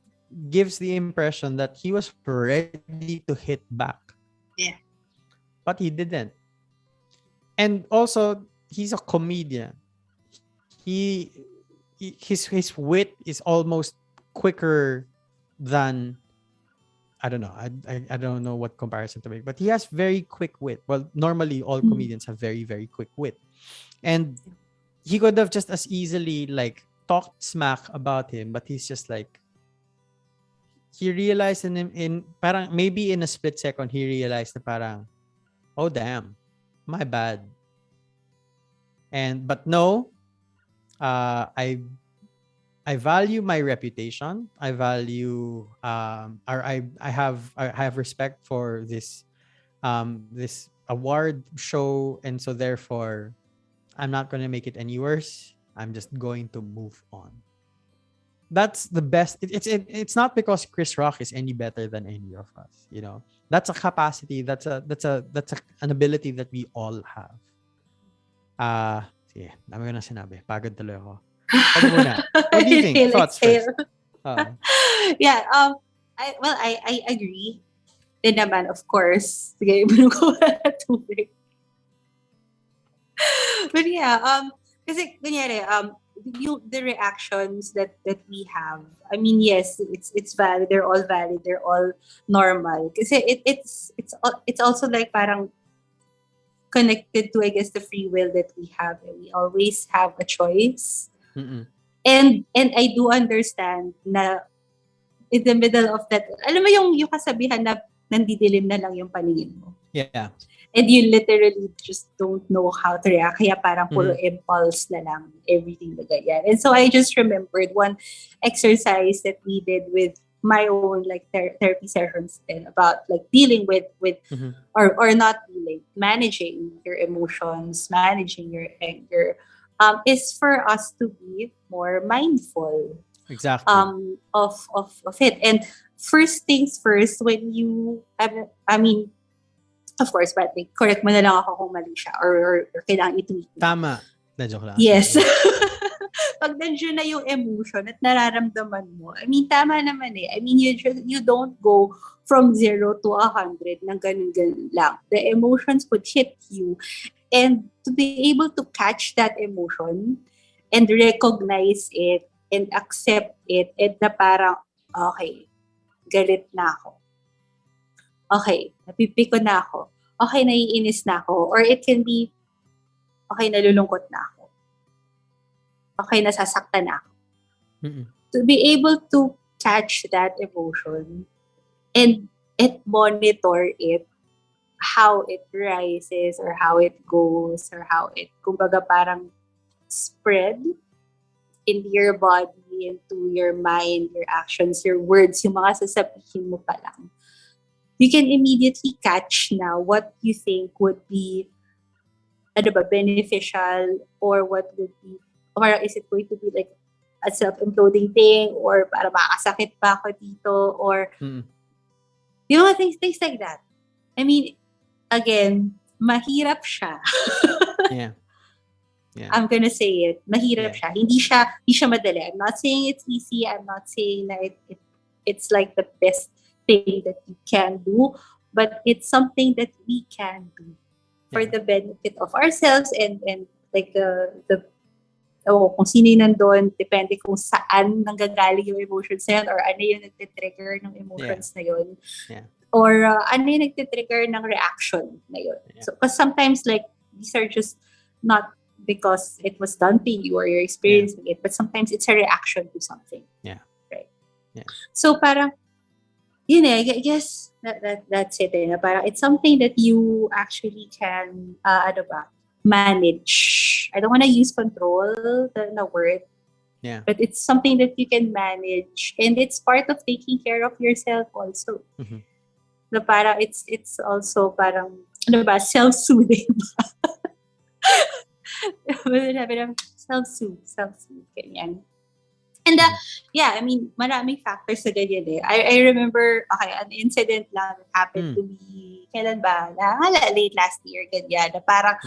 gives the impression that he was ready to hit back. Yeah. But he and also he's a comedian. His wit is almost quicker than, I don't know. I don't know what comparison to make, but he has very quick wit. Well, normally all comedians have very, very quick wit. And he could have just as easily like talked smack about him, but he's just like, he realized in parang maybe in a split second he realized that parang, oh damn, my bad. But no, I value my reputation. I value I have respect for this this award show, and so therefore I'm not going to make it any worse. I'm just going to move on. That's the best. It's not because Chris Rock is any better than any of us, you know. That's a capacity. That's an ability that we all have. Sige, dami ko na sinabi. Pagod tuloy ako. What do you think? Thoughts first. Yeah. I agree. Din naman, of course. Sige, ibuno ko na tubig. But yeah, kasi kunyari, the reactions that we have, I mean, yes, it's valid. They're all valid. They're all normal. Kasi it's also like parang connected to, I guess, the free will that we have. We always have a choice. Mm-mm. And I do understand na in the middle of that, alam mo yung kasabihan na nandidilim na lang yung paningin mo. Yeah. And you literally just don't know how to react. Kaya parang puro impulse na lang, everything na ganyan. And so I just remembered one exercise that we did with my own like therapy sessions then about like dealing with or not dealing, managing your emotions, managing your anger, is for us to be more mindful. Exactly. Of it. And first things first, when you, I mean, of course, but correct mo na lang ako kung mali siya or kailangan i-tweak. Tama. Na joke lang. Yes. Pag nandiyan na yung emotion at nararamdaman mo, I mean, tama naman eh. I mean, you don't go from 0 to 100 ng ganun lang. The emotions would hit you. And to be able to catch that emotion and recognize it and accept it, and na parang, okay, galit na ako. Okay, napipiko na ako. Okay, naiinis na ako. Or it can be, okay, nalulungkot na ako. Okay, nasasaktan na ako. Mm-mm. To be able to catch that emotion and monitor it, how it rises or how it goes or how it, kumbaga parang spread into your body, into your mind, your actions, your words, yung mga sasabihin mo pa lang. You can immediately catch now what you think would be beneficial or what would be, or is it going to be like a self-imploding thing, or para makakasakit pa ako dito, or yung mga things like that. I mean, again, mahirap siya. Yeah. I'm gonna say it. Mahirap siya. Hindi siya madali. I'm not saying it's easy. I'm not saying that it's like the best thing that you can do, but it's something that we can do for the benefit of ourselves and like kung sino yung nandun, depende kung saan nanggagaling yung emotions na yun, or ano yung nagtitrigger ng emotions na yun. Or ano yung nagtitrigger ng reaction na yun. So, because sometimes like these are just not because it was done to you or you're experiencing it, but sometimes it's a reaction to something. Yeah. Right. Yeah. So parang, yun I guess that's it. Parang it's something that you actually can, manage. I don't want to use control, the word. Yeah. But it's something that you can manage. And it's part of taking care of yourself also. Na parang it's also parang, self-soothing. Self-soothe, ganyan. And I mean, maraming factors sa ganyan eh. I remember, an incident lang that happened to me, kailan ba? Late last year, ganyan. Na parang,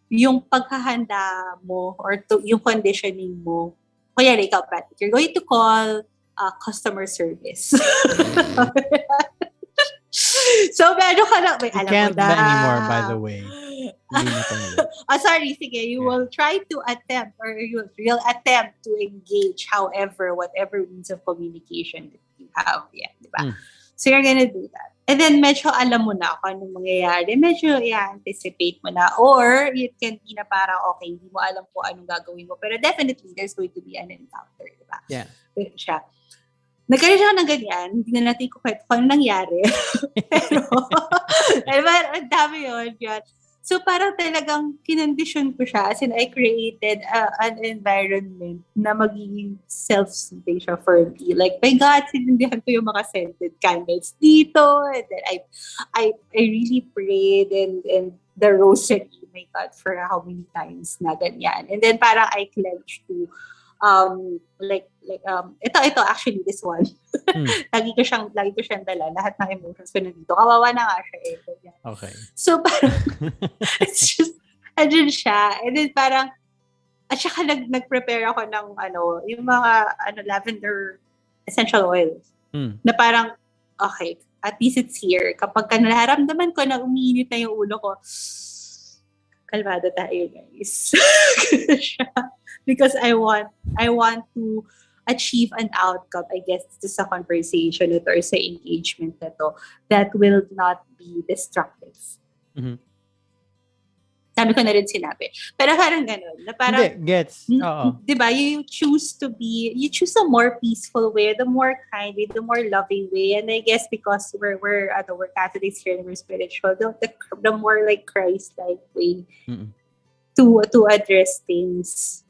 yung paghahanda mo or yung conditioning mo, kaya ikaw, Patrick, you're going to call customer service. So, meron ka lang, you can't ba anymore, by the way. Sorry, sige, you will try to attempt, or you'll attempt to engage whatever means of communication that you have. Yeah, diba? So, you're gonna do that. And then, medyo alam mo na kung anong mangyayari. Medyo i-anticipate mo na. Or, it can be na parang, okay, hindi mo alam kung anong gagawin mo. Pero definitely, there's going to be an encounter. Diba? Yeah. Pero siya. Nagkaroon siya ng ganyan. Hindi na natin kung ano nangyari. Pero, ang dami yun. So, parang talagang kinondisyon ko siya. As in, I created an environment na magiging self-soothing siya for me. Like, my God, sinindihan ko yung mga scented candles dito. And then, I really prayed and the rosary, my God, for how many times na ganyan. And then, parang I clenched to ito actually this one. lagi ko siyang dala, lahat ng emotions ko nandito. Kawawa na nga siya eh. Okay. So parang it's just andun siya. And then parang at saka nag-prepare ako ng yung mga lavender essential oils. Na parang okay, at least it's here. Kapag naramdaman ko na umiinit na yung ulo ko, kalmado tayo, guys. Because I want to achieve an outcome, I guess, sa conversation ito or sa engagement na to that will not be destructive. Sabi ko na rin sinabi. Pero parang ganun. Na parang, gets. Diba, you choose a more peaceful way, the more kind way, the more loving way. And I guess because we're Catholics here and we're spiritual, the more like Christ-like way to address things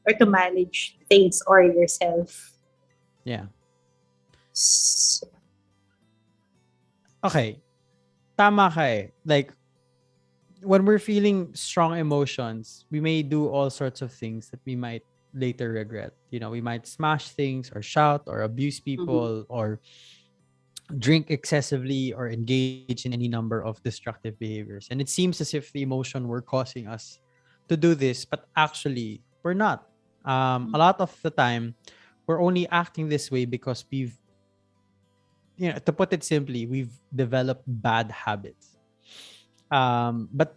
or to manage things or yourself. Yeah. Okay. Tama ka eh. Like, when we're feeling strong emotions, we may do all sorts of things that we might later regret. We might smash things or shout or abuse people or drink excessively or engage in any number of destructive behaviors. And it seems as if the emotion were causing us to do this, but actually we're not. A lot of the time, we're only acting this way because we've, to put it simply, we've developed bad habits. But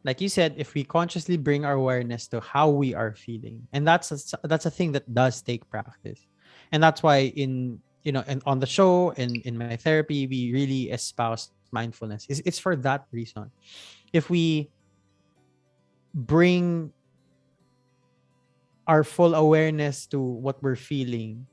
like you said, if we consciously bring our awareness to how we are feeling, and that's a thing that does take practice. And that's why and on the show and in my therapy, we really espouse mindfulness. It's for that reason. If we bring our full awareness to what we're feeling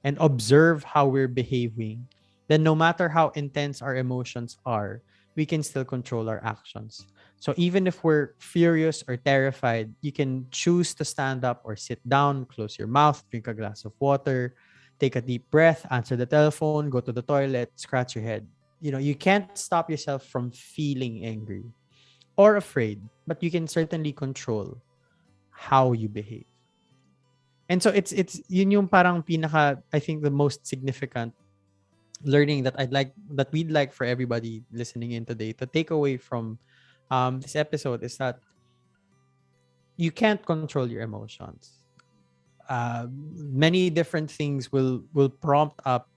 and observe how we're behaving, then no matter how intense our emotions are, we can still control our actions. So even if we're furious or terrified, you can choose to stand up or sit down, close your mouth, drink a glass of water, take a deep breath, answer the telephone, go to the toilet, scratch your head. You can't stop yourself from feeling angry or afraid, but you can certainly control how you behave. And so it's yun yung parang pinaka, I think the most significant learning that we'd like for everybody listening in today to take away from this episode is that you can't control your emotions. Many different things will prompt up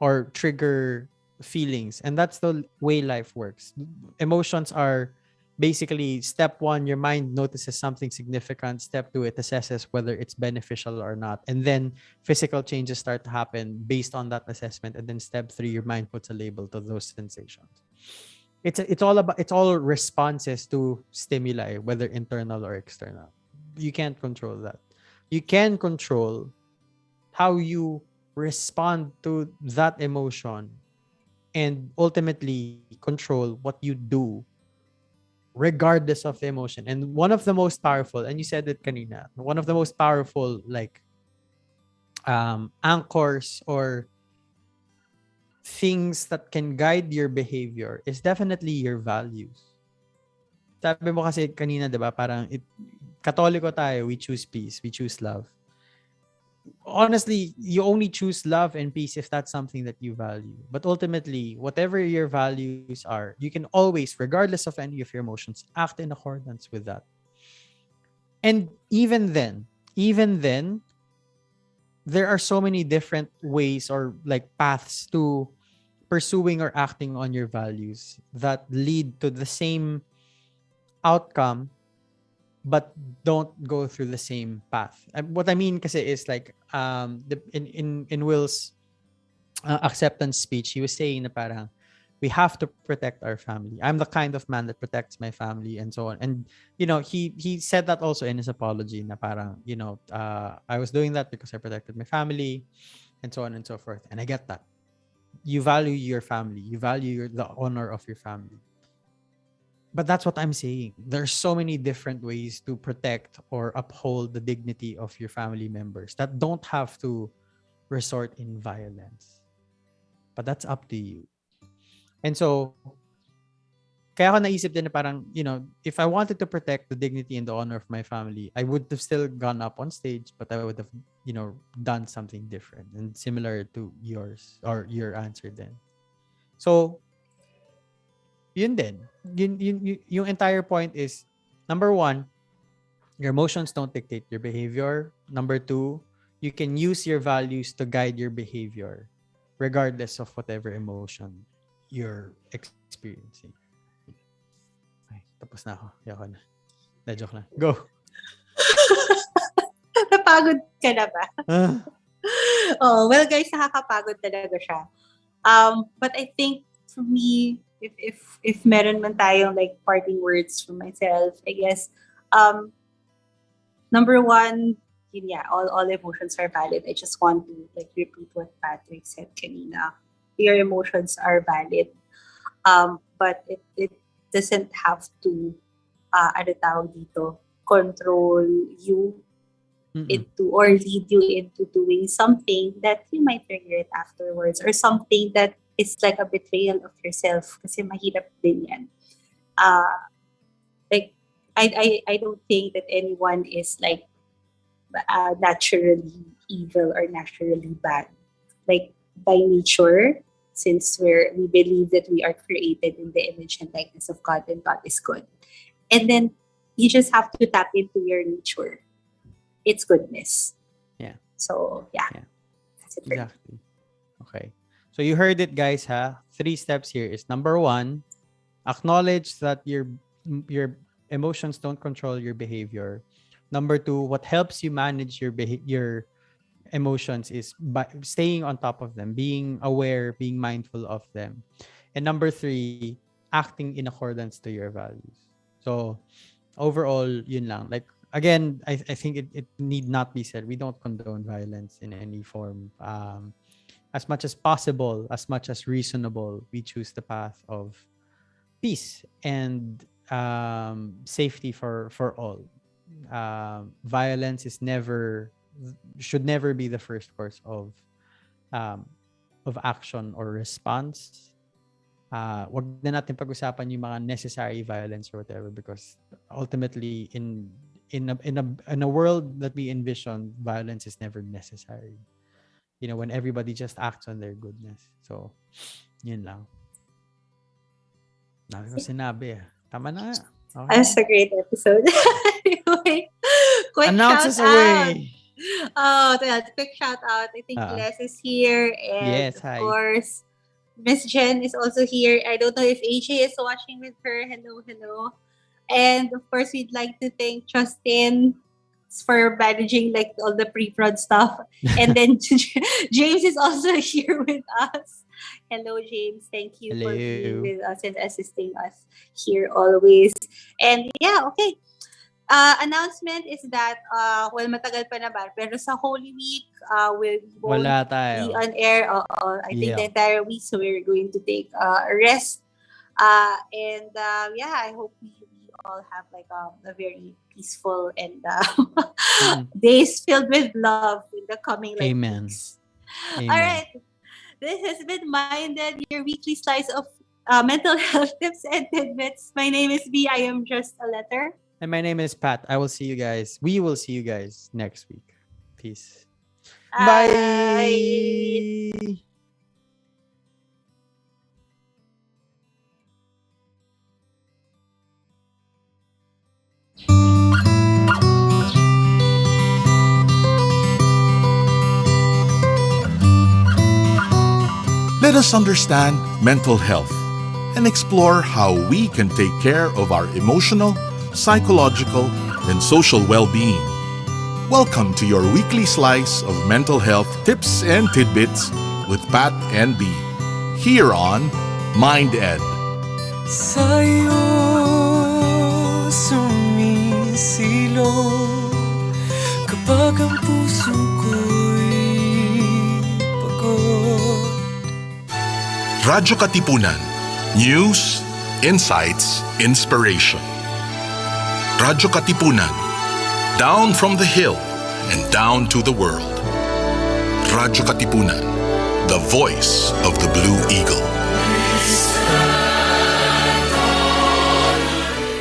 or trigger feelings, and that's the way life works. Emotions are basically step one, your mind notices something significant. Step two, it assesses whether it's beneficial or not, and then physical changes start to happen based on that assessment. And then step three, your mind puts a label to those sensations. It's all responses to stimuli, whether internal or external. You can't control that. You can control how you respond to that emotion, and ultimately control what you do regardless of the emotion. And one of the most powerful, and you said it kanina, one of the most powerful anchors or things that can guide your behavior is definitely your values. Sabi mo kasi kanina, 'di ba? Parang Katoliko tayo, we choose peace, we choose love. Honestly, you only choose love and peace if that's something that you value. But ultimately, whatever your values are, you can always, regardless of any of your emotions, act in accordance with that. And even then, there are so many different ways or paths to pursuing or acting on your values that lead to the same outcome but don't go through the same path. What I mean kasi is in Will's acceptance speech, he was saying na parang we have to protect our family. I'm the kind of man that protects my family and so on. And he said that also in his apology na parang I was doing that because I protected my family and so on and so forth. And I get that. You value your family. You value the honor of your family. But that's what I'm saying. There's so many different ways to protect or uphold the dignity of your family members that don't have to resort in violence. But that's up to you. And so, kaya ako naisip din na parang, if I wanted to protect the dignity and the honor of my family, I would have still gone up on stage, but I would have, done something different and similar to yours or your answer then. So, yun din. Yung entire point is, number one, your emotions don't dictate your behavior. Number two, you can use your values to guide your behavior regardless of whatever emotion you're experiencing. Ay, tapos na ako. Yako na. Joke lang. Go. Napagod ka na ba? Oh, well guys, nakakapagod talaga siya. But I think for me, if meron man tayong parting words from myself, I guess number one, all emotions are valid. I just want to repeat what Patrick said kanina. Your emotions are valid, but it doesn't have to control you into or lead you into doing something that you might regret afterwards, or something that is like a betrayal of yourself, kasi mahirap din yan. I don't think that anyone is naturally evil or naturally bad. By nature, since we believe that we are created in the image and likeness of God, and God is good. And then you just have to tap into your nature. It's goodness. Yeah. So yeah. That's it for exactly. Okay. So you heard it, guys, ha? 3 steps here is number 1, acknowledge that your emotions don't control your behavior. Number 2, what helps you manage your emotions is by staying on top of them, being aware, being mindful of them. And number 3, acting in accordance to your values. So overall, yun lang. Again, I think it need not be said. We don't condone violence in any form. As much as possible, as much as reasonable, we choose the path of peace and safety for all. Violence should never be the first course of action or response. Wag na natin pag-usapan yung mga necessary violence or whatever, because ultimately in in a world that we envision, violence is never necessary. When everybody just acts on their goodness. So, yun lang. Dami ko sinabi. Tama na nga. Okay. That's a great episode. Anyway, quick Announce us shout out. away. Oh, quick shout out. I think Les is here, and Yes, hi. of course, Miss Jen is also here. I don't know if AJ is watching with her. Hello. And of course, we'd like to thank Justin for managing like all the pre-prod stuff. And then James is also here with us. Hello, James. Thank you for being with us and assisting us here always. And yeah, okay. Announcement is that, matagal pa naman, pero sa Holy Week, we won't Wala tayo. be on air. I think the entire week, so we're going to take a rest. And I hope we all have like a very peaceful and days filled with love in the coming weeks. Amen. All right. This has been MindEd, your weekly slice of mental health tips and tidbits. My name is B. I am just a letter. And my name is Pat. We will see you guys next week. Peace. Bye. Let us understand mental health and explore how we can take care of our emotional, psychological, and social well-being. Welcome to your weekly slice of mental health tips and tidbits with Pat and B, here on MindEd. Sa'yo sumisilong kapag ang puso ko'y pagod. Radyo Katipunan. News, insights, inspiration. Radyo Katipunan. Down from the hill and down to the world. Radyo Katipunan. The voice of the Blue Eagle.